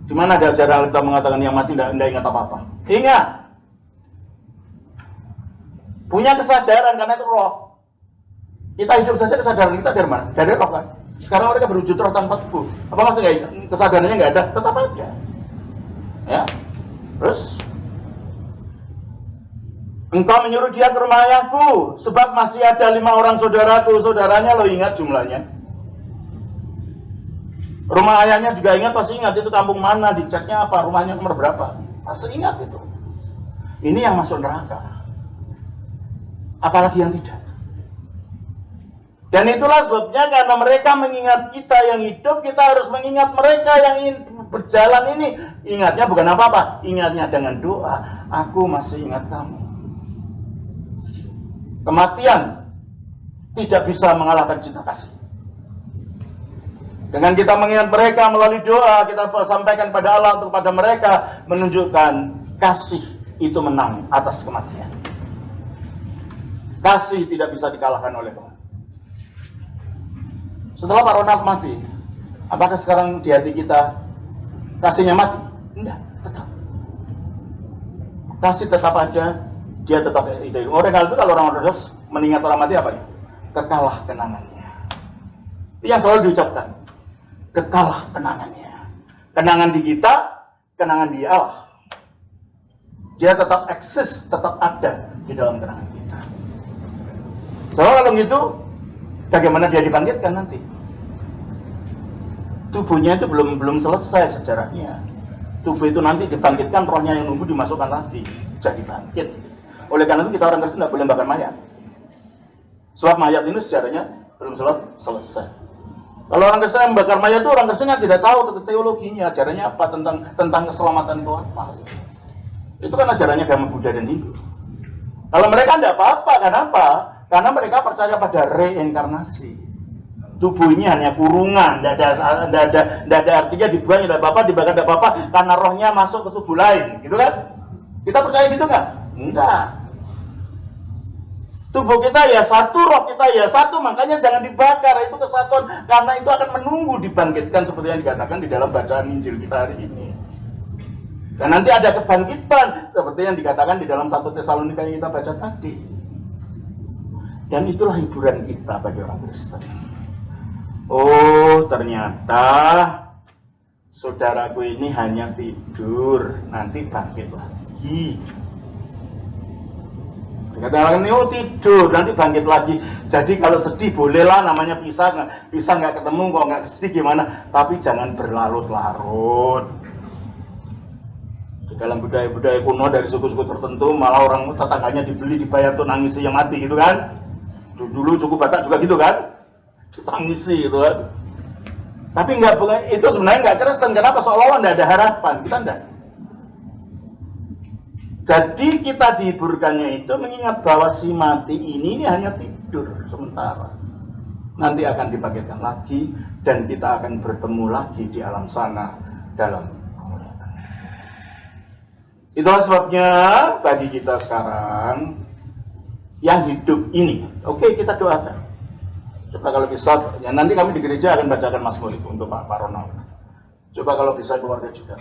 Di mana ada ajaran kita mengatakan yang mati enggak ingat apa-apa? Ingat. Punya kesadaran karena itu roh. Kita hidup saja kesadaran kita dari mana? Dari roh kan. Sekarang mereka berwujud roh tanpa tubuh. Apa maksudnya kesadarannya enggak ada? Tetap aja. Ya. Terus engkau menyuruh dia ke rumah ayahku, sebab masih ada 5 orang saudaraku. Saudaranya lo ingat jumlahnya. Rumah ayahnya juga ingat, pasti ingat itu kampung mana, diceknya apa, rumahnya nomor berapa. Pasti ingat itu. Ini yang masuk neraka. Apalagi yang tidak. Dan itulah sebabnya karena mereka mengingat kita yang hidup, kita harus mengingat mereka yang ingin berjalan ini. Ingatnya bukan apa-apa, ingatnya dengan doa. Aku masih ingat kamu. Kematian tidak bisa mengalahkan cinta kasih. Dengan kita mengingat mereka melalui doa, kita sampaikan pada Allah untuk pada mereka, menunjukkan kasih itu menang atas kematian. Kasih tidak bisa dikalahkan oleh Tuhan. Setelah Pak Ronald mati, apakah sekarang di hati kita kasihnya mati? Tidak, tetap. Kasih tetap ada. Dia tetap hidup. Oleh karena itu kalau orang ortodoks mengingat orang mati apa ya? Kekalah kenangannya. Itu yang selalu diucapkan. Kekalah kenangannya. Kenangan di kita, kenangan di Allah. Dia tetap eksis, tetap ada di dalam kenangan kita. Soalnya kalau gitu, bagaimana dia dibangkitkan nanti? Tubuhnya itu belum selesai sejarahnya. Tubuh itu nanti dibangkitkan, rohnya yang nunggu dimasukkan lagi, jadi bangkit. Oleh karena itu kita orang Kristen tidak boleh bakar mayat. Sebab mayat ini sejarahnya belum selesai. Kalau orang Kristen yang membakar mayat itu orang Kristen yang tidak tahu teologinya, ajarannya apa tentang keselamatan itu apa. Itu kan ajarannya agama Buddha dan Hindu. Kalau mereka tidak apa-apa, kenapa? Karena mereka percaya pada reinkarnasi. Tubuh ini hanya kurungan, tidak ada artinya dibuang, tidak apa-apa, dibakar tidak apa-apa, karena rohnya masuk ke tubuh lain, gitu kan? Kita percaya gitu nggak? Enggak. Tubuh kita ya satu, roh kita ya satu, makanya jangan dibakar, itu kesatuan, karena itu akan menunggu dibangkitkan seperti yang dikatakan di dalam bacaan Injil kita hari ini. Dan nanti ada kebangkitan seperti yang dikatakan di dalam 1 Tesalonika yang kita baca tadi. Dan itulah hiburan kita bagi orang Kristen. Oh, ternyata saudaraku ini hanya tidur, nanti bangkit lagi. Katakan ini tidur, nanti bangkit lagi. Jadi kalau sedih bolehlah, namanya pisah nggak ketemu, kok nggak sedih gimana? Tapi jangan berlarut-larut. Di dalam budaya-budaya kuno dari suku-suku tertentu, malah orang tetangganya dibeli, dibayar tuh nangisi yang mati gitu kan? Dulu suku Batak juga gitu kan? Ditangisi gitu kan? Tapi nggak, itu sebenarnya nggak Kristen. Kenapa? Seolah-olah nggak ada harapan. Kita enggak. Jadi kita dihiburkannya itu mengingat bahwa si mati ini hanya tidur sementara. Nanti akan dibangkitkan lagi dan kita akan bertemu lagi di alam sana dalam kemuliaan. Itulah sebabnya bagi kita sekarang yang hidup ini, oke, kita doakan. Coba kalau bisa, ya nanti kami di gereja akan bacakan Mazmur itu untuk Pak Ronald. Coba kalau bisa keluarga juga.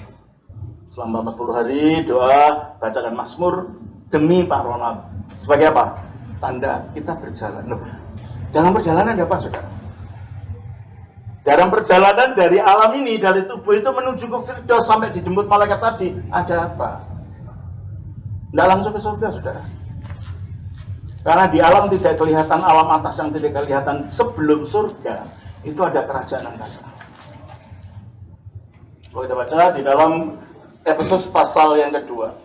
Selama 40 hari doa, bacakan Mazmur demi Pak Ronald. Sebagai apa? Tanda kita berjalan. Loh, dalam perjalanan ada apa, saudara? Dalam perjalanan dari alam ini, dari tubuh itu menuju ke Firdaus sampai dijemput malaikat tadi, ada apa? Tidak langsung ke surga, saudara. Karena di alam tidak kelihatan, alam atas yang tidak kelihatan sebelum surga, itu ada kerajaan angkasa. Kalau kita baca di dalam Efesus pasal yang kedua.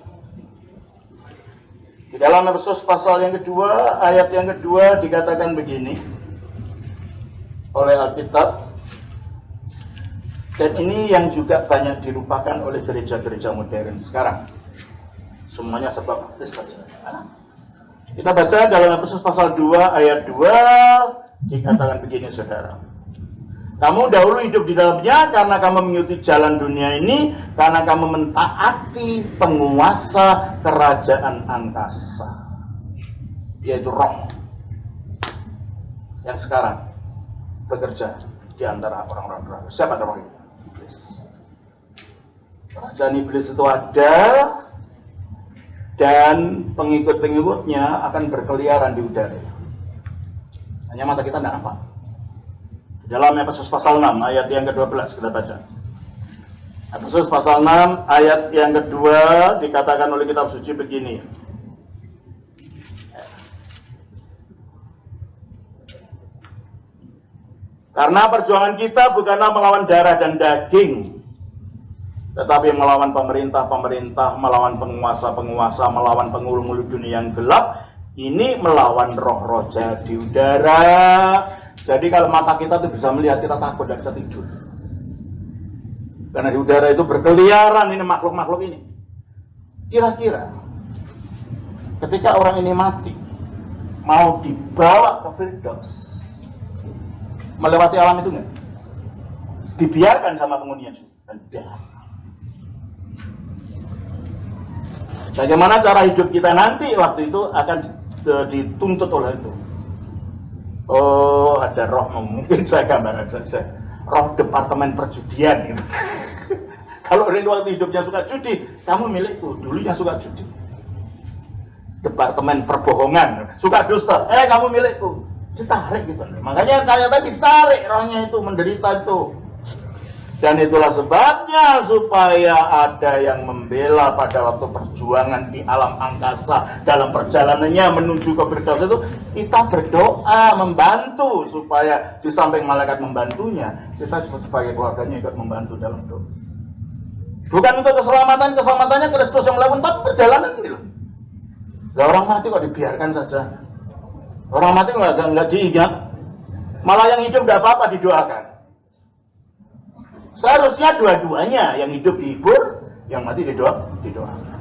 Di dalam Efesus pasal yang kedua, ayat yang kedua dikatakan begini oleh Alkitab. Dan ini yang juga banyak dilupakan oleh gereja-gereja modern sekarang. Semuanya sebab baptis saja. Kita baca dalam Efesus pasal 2 ayat 2 dikatakan begini, saudara. Kamu dahulu hidup di dalamnya karena kamu mengikuti jalan dunia ini, karena kamu mentaati penguasa kerajaan angkasa, yaitu roh yang sekarang bekerja di antara orang-orang neraka. Siapa roh itu? Iblis. Kerajaan iblis itu ada, dan pengikut-pengikutnya akan berkeliaran di udara. Hanya mata kita tidak nampak. Dalam Efesus pasal 6 ayat yang ke-12 kita baca. Efesus pasal 6 ayat yang kedua dikatakan oleh kitab suci begini. Karena perjuangan kita bukanlah melawan darah dan daging, tetapi melawan pemerintah-pemerintah, melawan penguasa-penguasa, melawan pengulu-ngulu dunia yang gelap. Ini melawan roh-roh jahat di udara. Jadi kalau mata kita tuh bisa melihat, kita takut, tidak bisa tidur. Karena di udara itu berkeliaran ini makhluk-makhluk ini. Kira-kira ketika orang ini mati, mau dibawa ke Firdaus, melewati alam itu enggak? Dibiarkan sama penghuninya juga? Tidak. Bagaimana cara hidup kita nanti waktu itu akan dituntut oleh itu. Oh, ada roh, mungkin saya gambarkan saja. Roh departemen perjudian gitu. Kalau orang waktu hidupnya suka judi, kamu milikku, dulunya suka judi. Departemen perbohongan, suka dusta, kamu milikku. Ditarik gitu. Makanya kayak tadi ditarik rohnya itu, menderita itu. Dan itulah sebabnya supaya ada yang membela pada waktu perjuangan di alam angkasa, dalam perjalanannya menuju ke Firdaus itu, kita berdoa membantu supaya di samping malaikat membantunya, kita sebagai keluarganya ikut membantu dalam doa. Bukan untuk keselamatannya Kristus yang melakukan, tapi perjalanan ini loh. Nah, orang mati kok dibiarkan saja. Orang mati nggak diingat, malah yang hidup tidak apa-apa didoakan. Seharusnya dua-duanya, yang hidup dihibur, yang mati didoakan.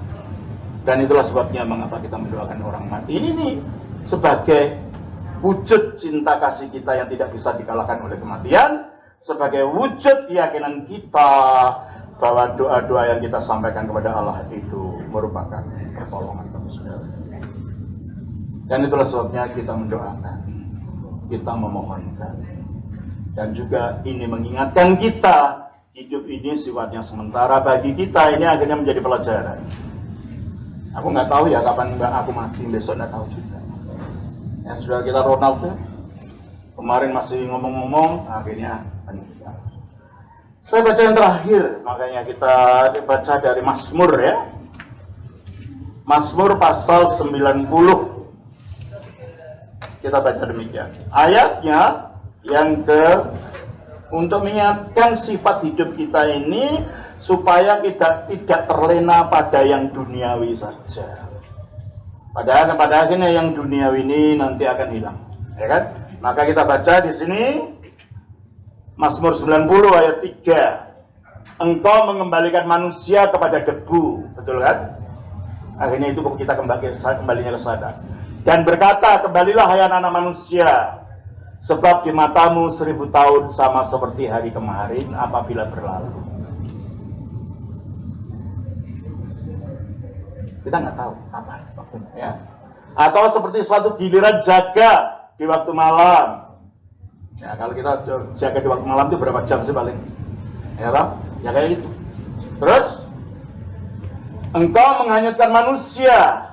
Dan itulah sebabnya mengapa kita mendoakan orang mati. Ini nih sebagai wujud cinta kasih kita yang tidak bisa dikalahkan oleh kematian, sebagai wujud keyakinan kita bahwa doa-doa yang kita sampaikan kepada Allah itu merupakan pertolongan bagi saudara. Dan itulah sebabnya kita mendoakan, kita memohonkan, dan juga ini mengingatkan kita. Hidup ini sifatnya sementara, bagi kita ini akhirnya menjadi pelajaran. Aku nggak tahu ya kapan aku mati, besok nggak tahu juga. Ya, saudara kita Ronald tuh kemarin masih ngomong-ngomong, akhirnya meninggal. Saya baca yang terakhir, makanya kita dibaca dari Mazmur ya. Mazmur pasal 90 Kita baca demikian. Ayatnya yang untuk mengingatkan sifat hidup kita ini supaya kita tidak terlena pada yang duniawi saja. Padahal pada akhirnya yang duniawi ini nanti akan hilang, ya kan? Maka kita baca di sini Mazmur 90 ayat 3. Engkau mengembalikan manusia kepada debu, betul kan? Akhirnya itu kita kembalinya ke sana. Dan berkata, kembalilah hai anak-anak manusia, sebab di matamu 1000 tahun sama seperti hari kemarin apabila berlalu. Kita nggak tahu apa waktunya, ya. Atau seperti suatu giliran jaga di waktu malam. Ya, kalau kita jaga di waktu malam itu berapa jam sih paling? Ya kan? Ya kayak gitu. Terus engkau menghanyutkan manusia,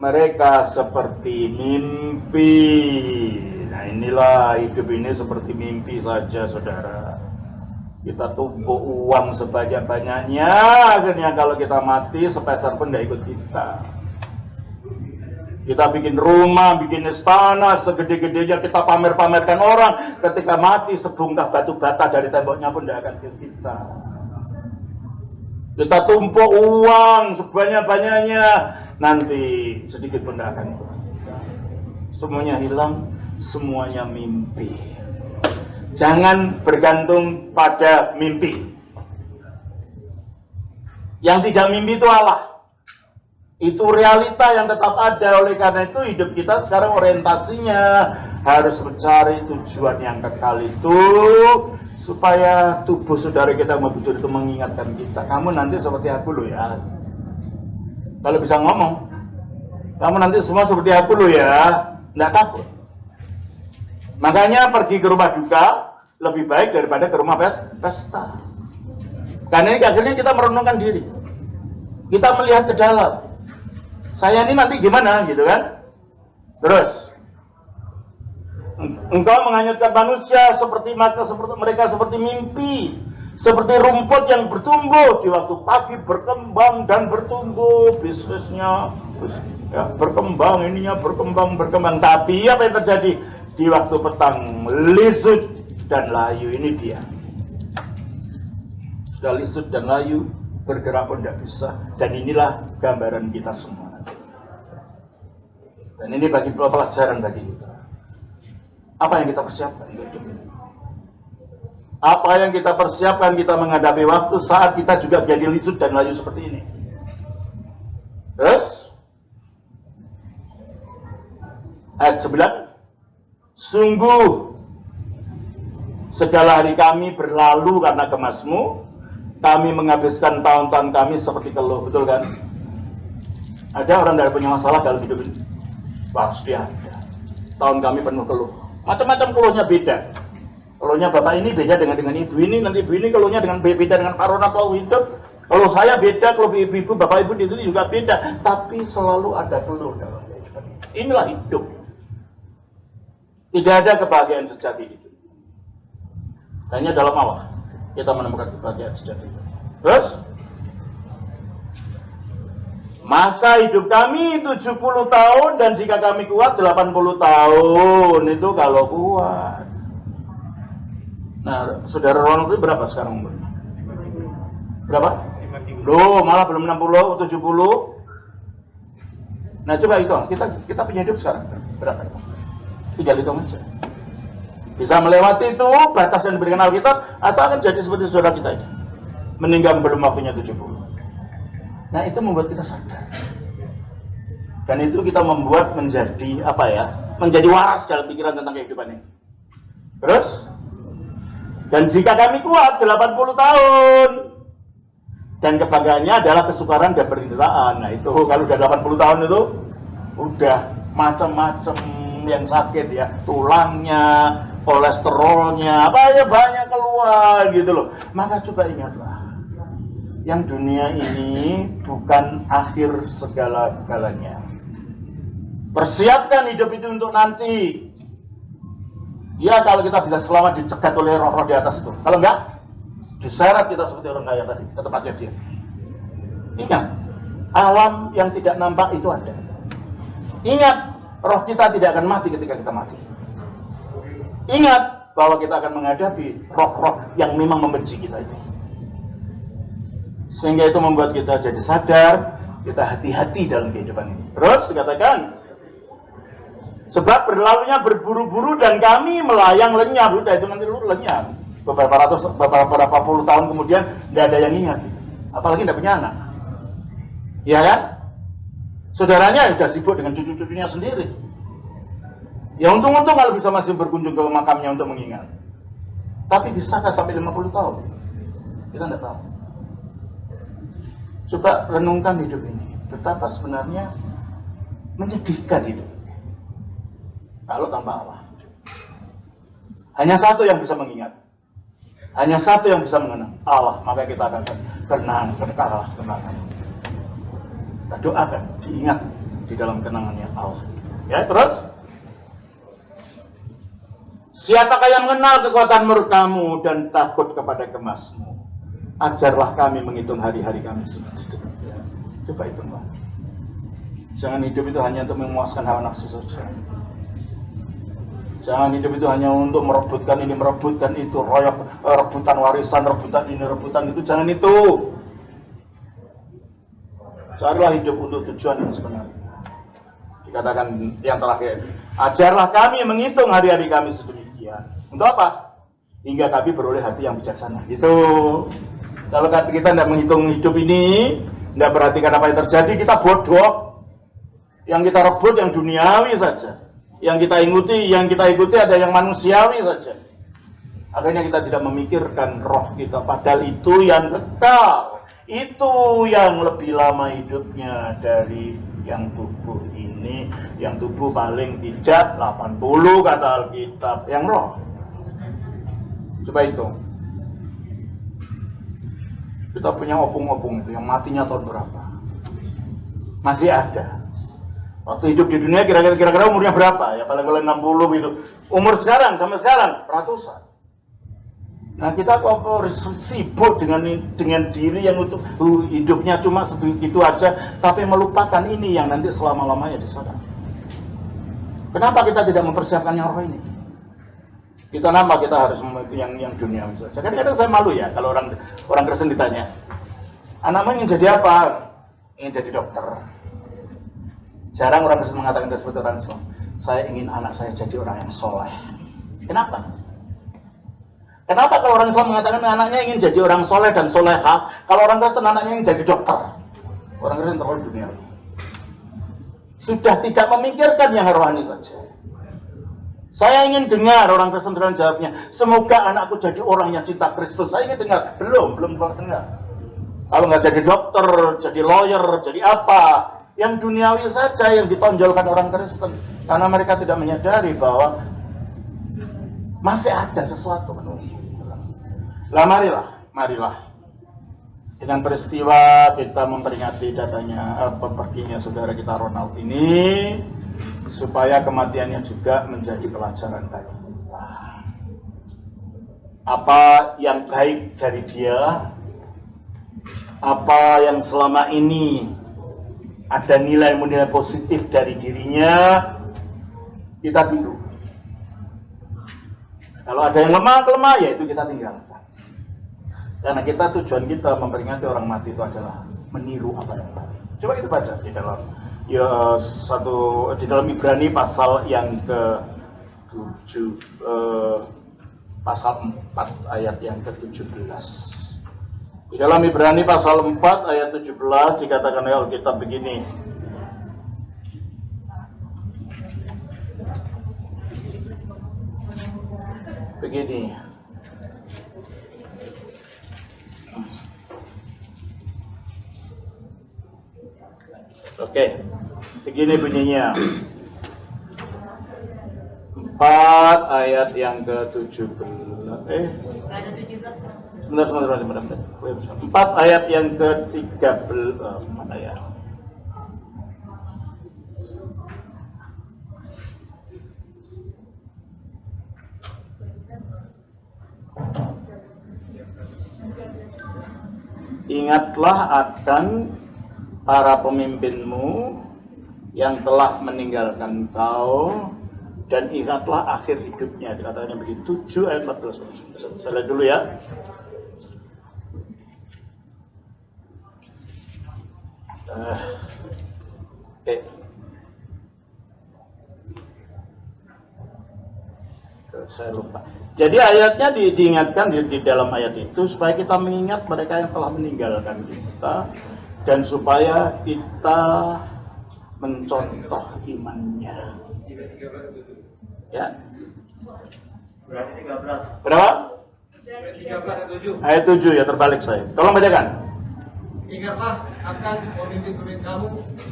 mereka seperti mimpi. Nah, inilah hidup ini seperti mimpi saja, saudara. Kita tumpuk uang sebanyak-banyaknya, akhirnya kalau kita mati sepeser pun tidak ikut kita. Kita bikin rumah, bikin istana segede-gedenya, kita pamer-pamerkan orang. Ketika mati sebongkah batu bata dari temboknya pun tidak akan ikut kita. Kita tumpuk uang sebanyak-banyaknya, nanti sedikit pun tidak akan ikut kita. Semuanya hilang, semuanya mimpi. Jangan bergantung pada mimpi. Yang tidak mimpi itu Allah. Itu realita yang tetap ada. Oleh karena itu hidup kita sekarang orientasinya harus mencari tujuan yang kekal itu, supaya tubuh saudara kita mewujud itu mengingatkan kita. Kamu nanti seperti aku loh ya. Kalau bisa ngomong, kamu nanti semua seperti aku loh ya. Nggak takut. Makanya pergi ke rumah duka lebih baik daripada ke rumah pesta. Karena ini akhirnya kita merenungkan diri. Kita melihat ke dalam. Saya ini nanti gimana gitu kan? Terus engkau menghanyutkan manusia seperti mereka seperti mimpi, seperti rumput yang bertumbuh di waktu pagi, berkembang dan bertumbuh, bisnisnya ya, berkembang, ininya berkembang. Tapi apa yang terjadi di waktu petang? Lisut dan layu. Ini dia. Sudah lisut dan layu, bergerak pun tidak bisa. Dan inilah gambaran kita semua. Dan ini bagi pelajaran bagi kita. Apa yang kita persiapkan? Apa yang kita persiapkan kita menghadapi waktu saat kita juga jadi lisut dan layu seperti ini? Terus ayat 9. Sungguh segala hari kami berlalu karena kemasmu, kami menghabiskan tahun-tahun kami seperti keluh. Betul kan? Ada orang yang punya masalah dalam hidup ini? Pasti ada. Tahun kami penuh keluh. Macam-macam keluhnya beda. Keluhnya bapak ini beda dengan ibu ini, nanti ibu ini keluhnya dengan beda dengan Pak Ronald kalau hidup. Kalau saya beda, kalau ibu bapak ibu itu juga beda. Tapi selalu ada keluh dalam hidup. Inilah hidup. Tidak ada kebahagiaan sejati itu. Hanya dalam Allah kita menemukan kebahagiaan sejati. Terus masa hidup kami 70 tahun dan jika kami kuat 80 tahun. Itu kalau kuat. Nah, saudara Ronald itu berapa sekarang umurnya? Berapa? Loh, malah belum 60, 70. Nah, coba hitung. Kita punya hidup sekarang berapa? Tinggal hitung aja. Bisa melewati itu batas yang diberikan Alkitab, atau akan jadi seperti saudara kita ini, meninggal belum waktunya 70. Nah, itu membuat kita sadar. Dan itu kita membuat menjadi apa ya? Menjadi waras dalam pikiran tentang kehidupan ini. Terus, dan jika kami kuat 80 tahun, dan kebanggaannya adalah kesukaran dan penderitaan. Nah, itu kalau udah 80 tahun itu udah macam-macam yang sakit ya, tulangnya, kolesterolnya, apa ya banyak keluar gitu loh. Maka coba ingatlah, yang dunia ini bukan akhir segala-galanya. Persiapkan hidup itu untuk nanti. Ya, kalau kita bisa selamat dicegat oleh roh-roh di atas itu. Kalau enggak, diseret kita seperti orang kaya tadi, ke tempatnya dia. Ingat, alam yang tidak nampak itu ada. Ingat, Roh kita tidak akan mati ketika kita mati. Ingat bahwa kita akan menghadapi roh-roh yang memang membenci kita itu. Sehingga itu membuat kita jadi sadar, kita hati-hati dalam kehidupan ini. Terus dikatakan, sebab berlalunya berburu-buru dan kami melayang lenyap. Udah itu nanti lu lenyap. Beberapa puluh tahun kemudian tidak ada yang ingat. Apalagi tidak punya anak. Iya kan? Saudaranya sudah sibuk dengan cucu-cucunya sendiri. Ya untung-untung kalau bisa masih berkunjung ke makamnya untuk mengingat. Tapi bisakah sampai 50 tahun? Kita tidak tahu. Coba renungkan hidup ini. Betapa sebenarnya menyedihkan hidup. Kalau tanpa Allah. Hanya satu yang bisa mengingat. Hanya satu yang bisa mengenang. Allah. Maka kita akan kenang. Kita doakan. Diingat di dalam kenangannya Allah. Ya terus. Siapakah yang mengenal kekuatan murkamu dan takut kepada kemasmu? Ajarlah kami menghitung hari-hari kami sendiri. Ya. Coba hitung, Pak. Jangan hidup itu hanya untuk memuaskan hawa nafsu saja. Jangan hidup itu hanya untuk merebutkan ini, merebutkan itu, royok, rebutan warisan, rebutan ini, rebutan itu. Jangan itu. Carilah hidup untuk tujuan yang sebenarnya. Dikatakan yang terakhir, ajarlah kami menghitung hari-hari kami sedemikian. Untuk apa? Hingga kami beroleh hati yang bijaksana. Itu. Kalau kita tidak menghitung hidup ini, tidak perhatikan apa yang terjadi, kita bodoh. Yang kita rebut yang duniawi saja. Yang kita ikuti ada yang manusiawi saja. Akhirnya kita tidak memikirkan roh kita. Padahal itu yang kekal. Itu yang lebih lama hidupnya dari yang tubuh ini. Yang tubuh paling tidak 80 kata Alkitab. Yang roh. Coba hitung. Kita punya opung-opung itu yang matinya tahun berapa? Masih ada. Waktu hidup di dunia kira-kira umurnya berapa? Ya paling-paling 60 itu. Umur sekarang sampai sekarang ratusan. Nah kita kok sibuk dengan diri yang untuk hidupnya cuma sebegitu aja, tapi melupakan ini yang nanti selama-lamanya di sana. Kenapa kita tidak mempersiapkan yang roh ini? Kita harus yang dunia saja. Kadang-kadang saya malu ya kalau orang Kristen ditanya, anakmu ingin jadi apa? Ingin jadi dokter. Jarang orang Kristen mengatakan seperti orang Islam. Saya ingin anak saya jadi orang yang soleh. Kenapa? Kenapa kalau orang Islam mengatakan anaknya ingin jadi orang soleh dan soleha, kalau orang Kristen anaknya ingin jadi dokter? Orang Kristen terlalu dunia. Sudah tidak memikirkan yang rohani saja. Saya ingin dengar orang Kristen dengan jawabnya, semoga anakku jadi orang yang cinta Kristus. Saya ingin dengar. Belum dengar. Kalau nggak jadi dokter, jadi lawyer, jadi apa? Yang duniawi saja yang ditonjolkan orang Kristen. Karena mereka tidak menyadari bahwa masih ada sesuatu menunggu. Lah marilah. Dengan peristiwa kita memperingati perginya saudara kita Ronald ini, supaya kematiannya juga menjadi pelajaran bagi kita. Apa yang baik dari dia, apa yang selama ini ada nilai-nilai positif dari dirinya, kita tiru. Kalau ada yang lemah, ya itu kita tinggalkan. Karena tujuan kita memperingati orang mati itu adalah meniru apa yang baik. Coba kita baca di dalam Ibrani pasal yang ke-7, pasal 4 ayat yang ke-17. Di dalam Ibrani pasal 4 ayat 17 dikatakan oleh Alkitab begini. Oke, begini bunyinya. 4 ayat yang ke-17. Ada 17. Sebentar. 4 ayat yang ke-13. Mana ya? Ingatlah akan para pemimpinmu yang telah meninggalkan engkau, dan ingatlah akhir hidupnya. Dikatakannya begitu, 7 ayat 14. Saya lihat dulu ya. Saya lupa. Jadi ayatnya diingatkan di dalam ayat itu supaya kita mengingat mereka yang telah meninggalkan kita, dan supaya kita mencontoh imannya. Ya. Berarti 13. Berapa? 13 Ayat 7 ya, terbalik saya. Tolong bacakan. Ingatlah akan pemimpin-pemimpin kamu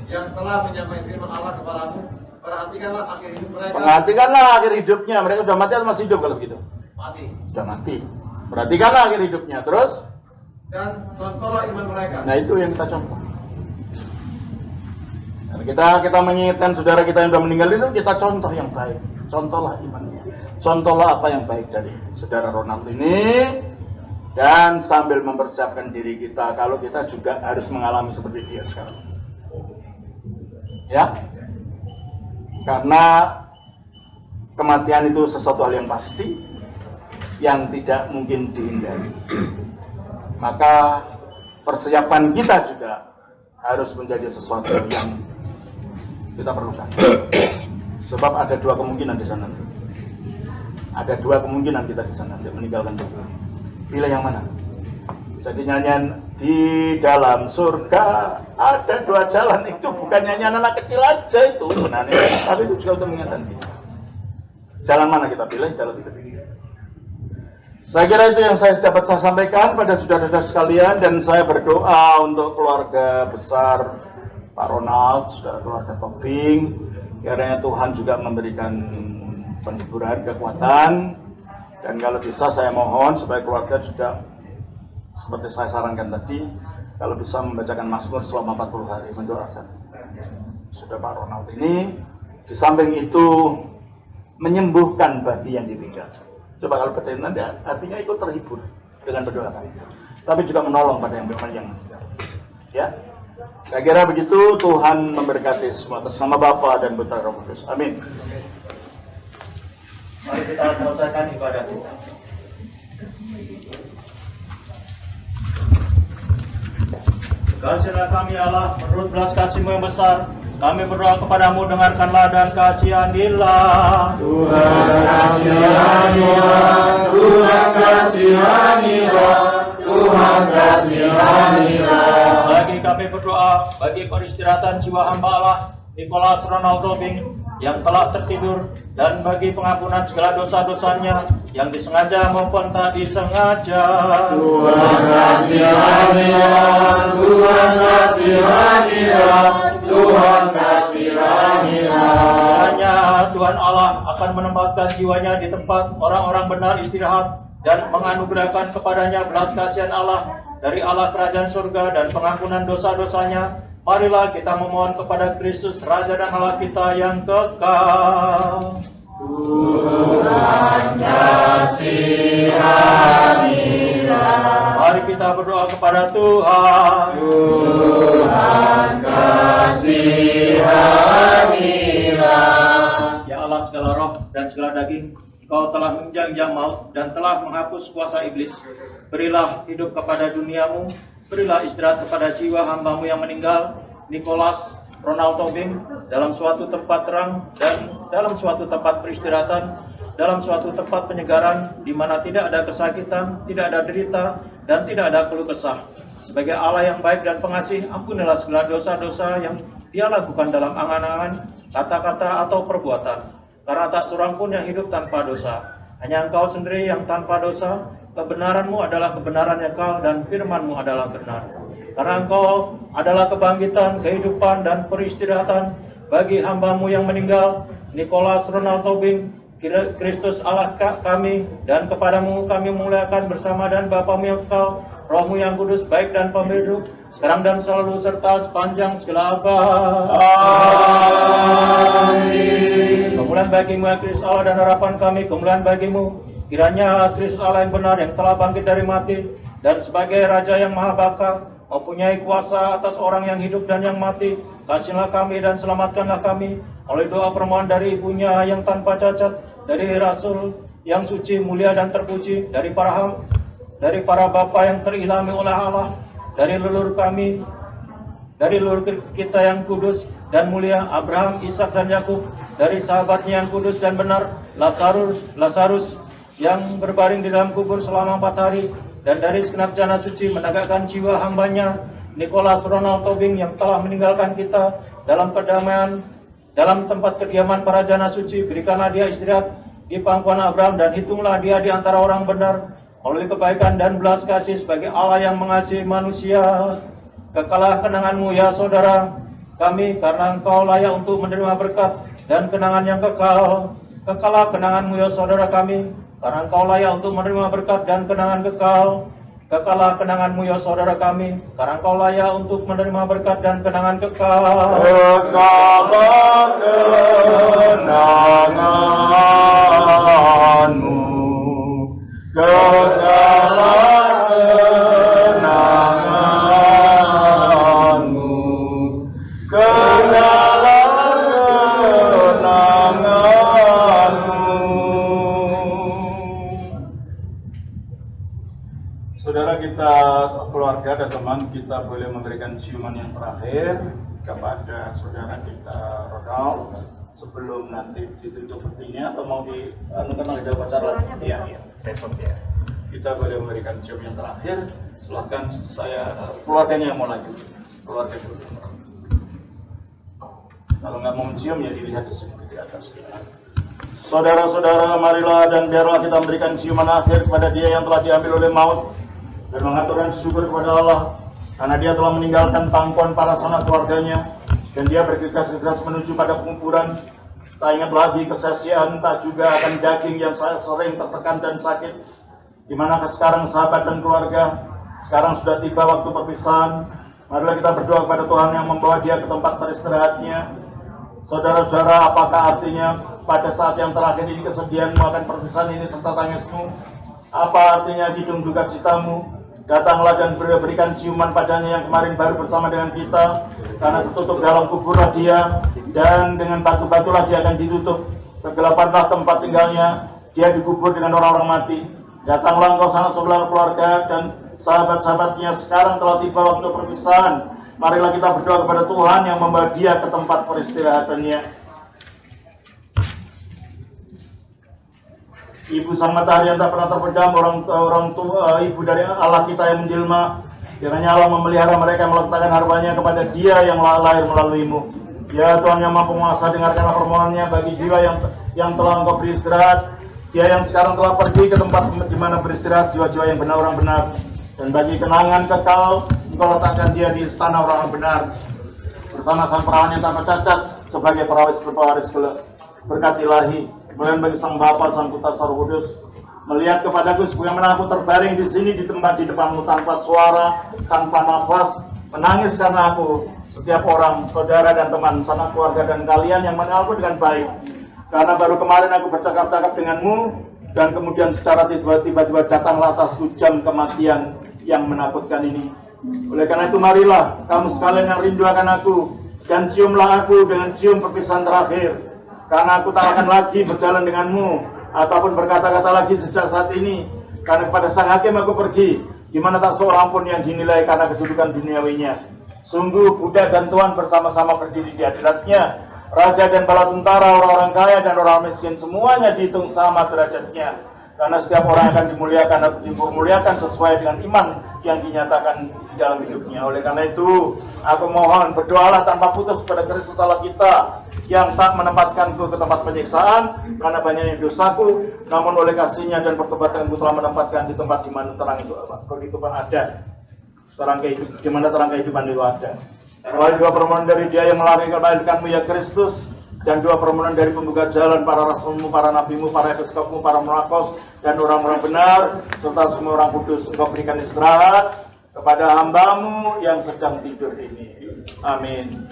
yang telah menyampaikan firman Allah kepadamu. Perhatikanlah akhir hidup mereka. Perhatikanlah akhir hidupnya. Mereka sudah mati atau masih hidup kalau begitu? Mati. Sudah mati. Perhatikanlah akhir hidupnya. Terus? Dan contohlah iman mereka. Nah, itu yang kita contoh. Dan kita mengingatkan saudara kita yang sudah meninggal itu, kita contoh yang baik. Contohlah imannya. Contohlah apa yang baik dari saudara Ronald ini. Dan sambil mempersiapkan diri kita kalau kita juga harus mengalami seperti dia sekarang. Ya? Karena kematian itu sesuatu hal yang pasti, yang tidak mungkin dihindari. Maka persiapan kita juga harus menjadi sesuatu yang kita perlukan. Sebab ada 2 kemungkinan di sana. Ada 2 kemungkinan kita di sana meninggalkan Tuhan. Pilih yang mana? Jadi nyanyian di dalam surga ada 2 jalan, itu bukan nyanyian anak kecil aja itu sebenarnya, tapi itu juga untuk mengingatkan kita. Jalan mana kita pilih? Jalan kita pilih. Saya kira itu yang dapat saya sampaikan pada saudara-saudara sekalian, dan saya berdoa untuk keluarga besar Pak Ronald, saudara keluarga Tobing, kiranya Tuhan juga memberikan penghiburan, kekuatan, dan kalau bisa saya mohon supaya keluarga juga seperti saya sarankan tadi, kalau bisa membacakan Mazmur selama 40 hari, mendoakan saudara Pak Ronald ini. Di samping itu menyembuhkan bagi yang ditinggal. Coba kalau percaya nanti artinya ikut terhibur dengan berdoa, tapi juga menolong pada yang meninggal. Ya, saya kira begitu. Tuhan memberkati semua atas nama Bapa dan Putra dan Roh Kudus. Amin. Mari kita selesaikan ibadah kita. Kasihlah kami Allah, menurut belas kasih-Mu yang besar, kami berdoa kepadamu, dengarkanlah dan kasihanilah. Tuhan kasihanilah, Tuhan kasihanilah, Tuhan kasihanilah. Lagi kami berdoa bagi peristirahatan jiwa hamba Allah Nicholas Ronald Tobing yang telah tertidur, dan bagi pengampunan segala dosa-dosanya yang disengaja maupun tak disengaja. Tuhan kasihanilah, Tuhan kasihanilah, Tuhan kasihanilah. Kiranya Tuhan Allah akan menempatkan jiwanya di tempat orang-orang benar istirahat, dan menganugerahkan kepadanya belas kasihan Allah dari Allah kerajaan surga dan pengampunan dosa-dosanya. Marilah kita memohon kepada Kristus Raja dan Allah kita yang kekal. Tuhan kasihanilah. Mari kita berdoa kepada Tuhan. Tuhan kasihanilah. Ya Allah, segala roh dan segala daging, Engkau telah menjang-jang maut dan telah menghapus kuasa iblis. Berilah hidup kepada duniamu, berilah istirahat kepada jiwa hamba-Mu yang meninggal, Nicholas Ronald Tobing, dalam suatu tempat terang dan dalam suatu tempat peristirahatan, dalam suatu tempat penyegaran, di mana tidak ada kesakitan, tidak ada derita, dan tidak ada keluh kesah. Sebagai Allah yang baik dan pengasih, ampunilah segala dosa-dosa yang Dia lakukan dalam angan-angan, kata-kata, atau perbuatan. Karena tak seorang pun yang hidup tanpa dosa. Hanya Engkau sendiri yang tanpa dosa. Kebenaran-Mu adalah kebenaran yang kekal, dan firman-Mu adalah benar. Karena Engkau adalah kebangkitan, kehidupan, dan peristirahatan bagi hamba-Mu yang meninggal, Nicholas Ronald Tobing, Kristus Allah kami, dan kepadamu kami memuliakan bersama dan Bapa-Mu yang kekal, Roh-Mu yang kudus, baik dan pemberi, sekarang dan selalu, serta sepanjang segala abad. Amin. Kemuliaan bagimu ya Kristus Allah dan harapan kami, kemuliaan bagimu. Kiranya Kristus Allah yang benar, yang telah bangkit dari mati, dan sebagai Raja yang maha bakal, mempunyai kuasa atas orang yang hidup dan yang mati, Kasihlah kami dan selamatkanlah kami oleh doa permohonan dari ibunya yang tanpa cacat, dari Rasul yang suci, mulia dan terpuji, dari para bapa yang terilhami oleh Allah, dari leluhur kami, dari leluhur kita yang kudus dan mulia, Abraham, Ishak dan Yakub, dari sahabatnya yang kudus dan benar, Lazarus yang berbaring di dalam kubur selama 4 hari, dan dari segenap jana suci menegakkan jiwa hambanya, Nicholas Ronald Tobing yang telah meninggalkan kita dalam kedamaian, dalam tempat kediaman para jana suci. Berikanlah dia istirahat di pangkuan Abraham, dan hitunglah dia di antara orang benar oleh kebaikan dan belas kasih sebagai Allah yang mengasihi manusia. Kekalah kenanganmu ya saudara kami, karena engkau layak untuk menerima berkat dan kenangan yang kekal. Kekalah kenanganmu ya saudara kami, karena engkau layak untuk menerima berkat dan kenangan kekal. Kekalah kenanganmu ya saudara kami, karena engkau layak untuk menerima berkat dan kenangan kekal. Kekalah kenanganmu, kekalah kenanganmu, kekalah kenanganmu. Saudara kita, keluarga dan teman kita boleh memberikan ciuman yang terakhir kepada saudara kita Ronald sebelum nanti ditutup petinya, atau mau dianukan oleh upacara? Iya, besok ya. Kita boleh memberikan cium yang terakhir. Silakan, saya keluarganya yang mau lanjut. Keluarga dulu. Kalau nggak mau mencium ya dilihat di sini di atas. Saudara-saudara, marilah dan biarlah kita memberikan ciuman akhir kepada dia yang telah diambil oleh maut, dan mengaturkan syukur kepada Allah karena dia telah meninggalkan pangkuan para sanak keluarganya, dan dia bergegas-gegas menuju pada penguburan. Tak ingat lagi kesaksian, tak juga akan daging yang sering tertekan dan sakit. Di manakah sekarang sahabat dan keluarga? Sekarang sudah tiba waktu perpisahan. Marilah kita berdoa kepada Tuhan yang membawa dia ke tempat beristirahatnya. Saudara-saudara, apakah artinya pada saat yang terakhir ini kesedihanmu akan perpisahan ini serta tangismu? Apa artinya hidung duka citamu? Datanglah dan berikan ciuman padanya yang kemarin baru bersama dengan kita, karena tertutup dalam kuburlah dia, dan dengan batu-batulah dia akan ditutup. Kegelapanlah tempat tinggalnya, dia dikubur dengan orang-orang mati. Datanglah engkau sanak saudara keluarga dan sahabat-sahabatnya, sekarang telah tiba waktu perpisahan. Marilah kita berdoa kepada Tuhan yang membawa dia ke tempat peristirahatannya. Ibu sang matahari yang tak pernah terpedam, orang tua ibu dari Allah kita yang menjelma, kiranya Allah memelihara mereka meletakkan harapannya kepada dia yang lahir melaluimu. Ya Tuhan yang mampu menguasa, dengarkanlah permohonannya bagi jiwa yang telah engkau beri istirahat, dia yang sekarang telah pergi ke tempat di mana beristirahat jiwa-jiwa yang benar, orang benar, dan bagi kenangan kekal engkau letakkan dia di istana orang benar bersama sang perawan yang tanpa cacat sebagai pewaris berkat ilahi. Kemudian bagi sang Bapa, sang Putra, sang Roh Kudus, melihat kepadaku sebagaimana aku terbaring di sini di tempat di depanmu tanpa suara, tanpa nafas, menangis karena aku. Setiap orang, saudara dan teman, sanak keluarga dan kalian yang mengenalku dengan baik. Karena baru kemarin aku bercakap-cakap denganmu, dan kemudian secara tiba-tiba datanglah atasku jam kematian yang menakutkan ini. Oleh karena itu marilah kamu sekalian yang rindu akan aku, dan ciumlah aku dengan cium perpisahan terakhir. Karena aku tak akan lagi berjalan denganmu ataupun berkata-kata lagi sejak saat ini. Karena kepada sang hakim aku pergi, di mana tak seorang pun yang dinilai karena kedudukan duniawinya. Sungguh Buddha dan Tuhan bersama-sama berdiri di hadiratnya. Raja dan bala tentara, orang-orang kaya dan orang miskin, semuanya dihitung sama derajatnya. Karena setiap orang akan dimuliakan atau dipermuliakan sesuai dengan iman yang dinyatakan di dalam hidupnya. Oleh karena itu, aku mohon berdoalah tanpa putus kepada Kristus Allah kita, yang tak menempatkanku ke tempat penyiksaan karena banyaknya dosaku, namun oleh kasihnya dan pertobatanku telah menempatkan di tempat di mana terang kehidupan ada. Di mana terang kehidupan itu ada. Melalui dua permohonan dari dia yang melahirkanmu ya Kristus, dan dua permohonan dari pembuka jalan para rasulmu, para nabimu, para episkopmu, para monakos, dan orang-orang benar, serta semua orang kudus, engkau berikan istirahat kepada hambamu yang sedang tidur ini. Amin.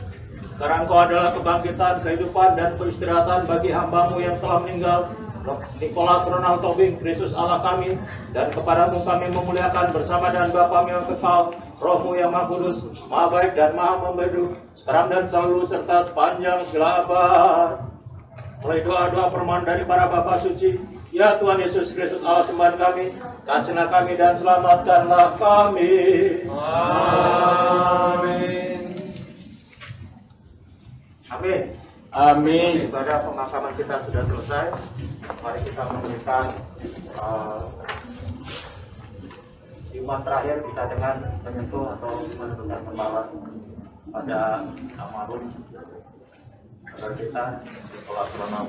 Karena engkau adalah kebangkitan, kehidupan, dan peristirahatan bagi hambamu yang telah meninggal, Nicholas Ronald Tobing, Kristus Allah kami, dan kepadamu kami memuliakan bersama dengan Bapamu yang kekal, Rohmu yang Maha Kudus, Maha Baik dan Maha Pemberi, sekarang dan selalu serta sepanjang segala abad. Oleh doa-doa permohonan dari para Bapa Suci, ya Tuhan Yesus Kristus Allah sembahan kami, kasihlah kami dan selamatkanlah kami. Amin. Amin. Amin. Ibadah pemakaman kita sudah selesai. Mari kita menyanyikan iman terakhir bisa dengan menyentuh atau menentukan kepala pada almarhum agar kita sholat selama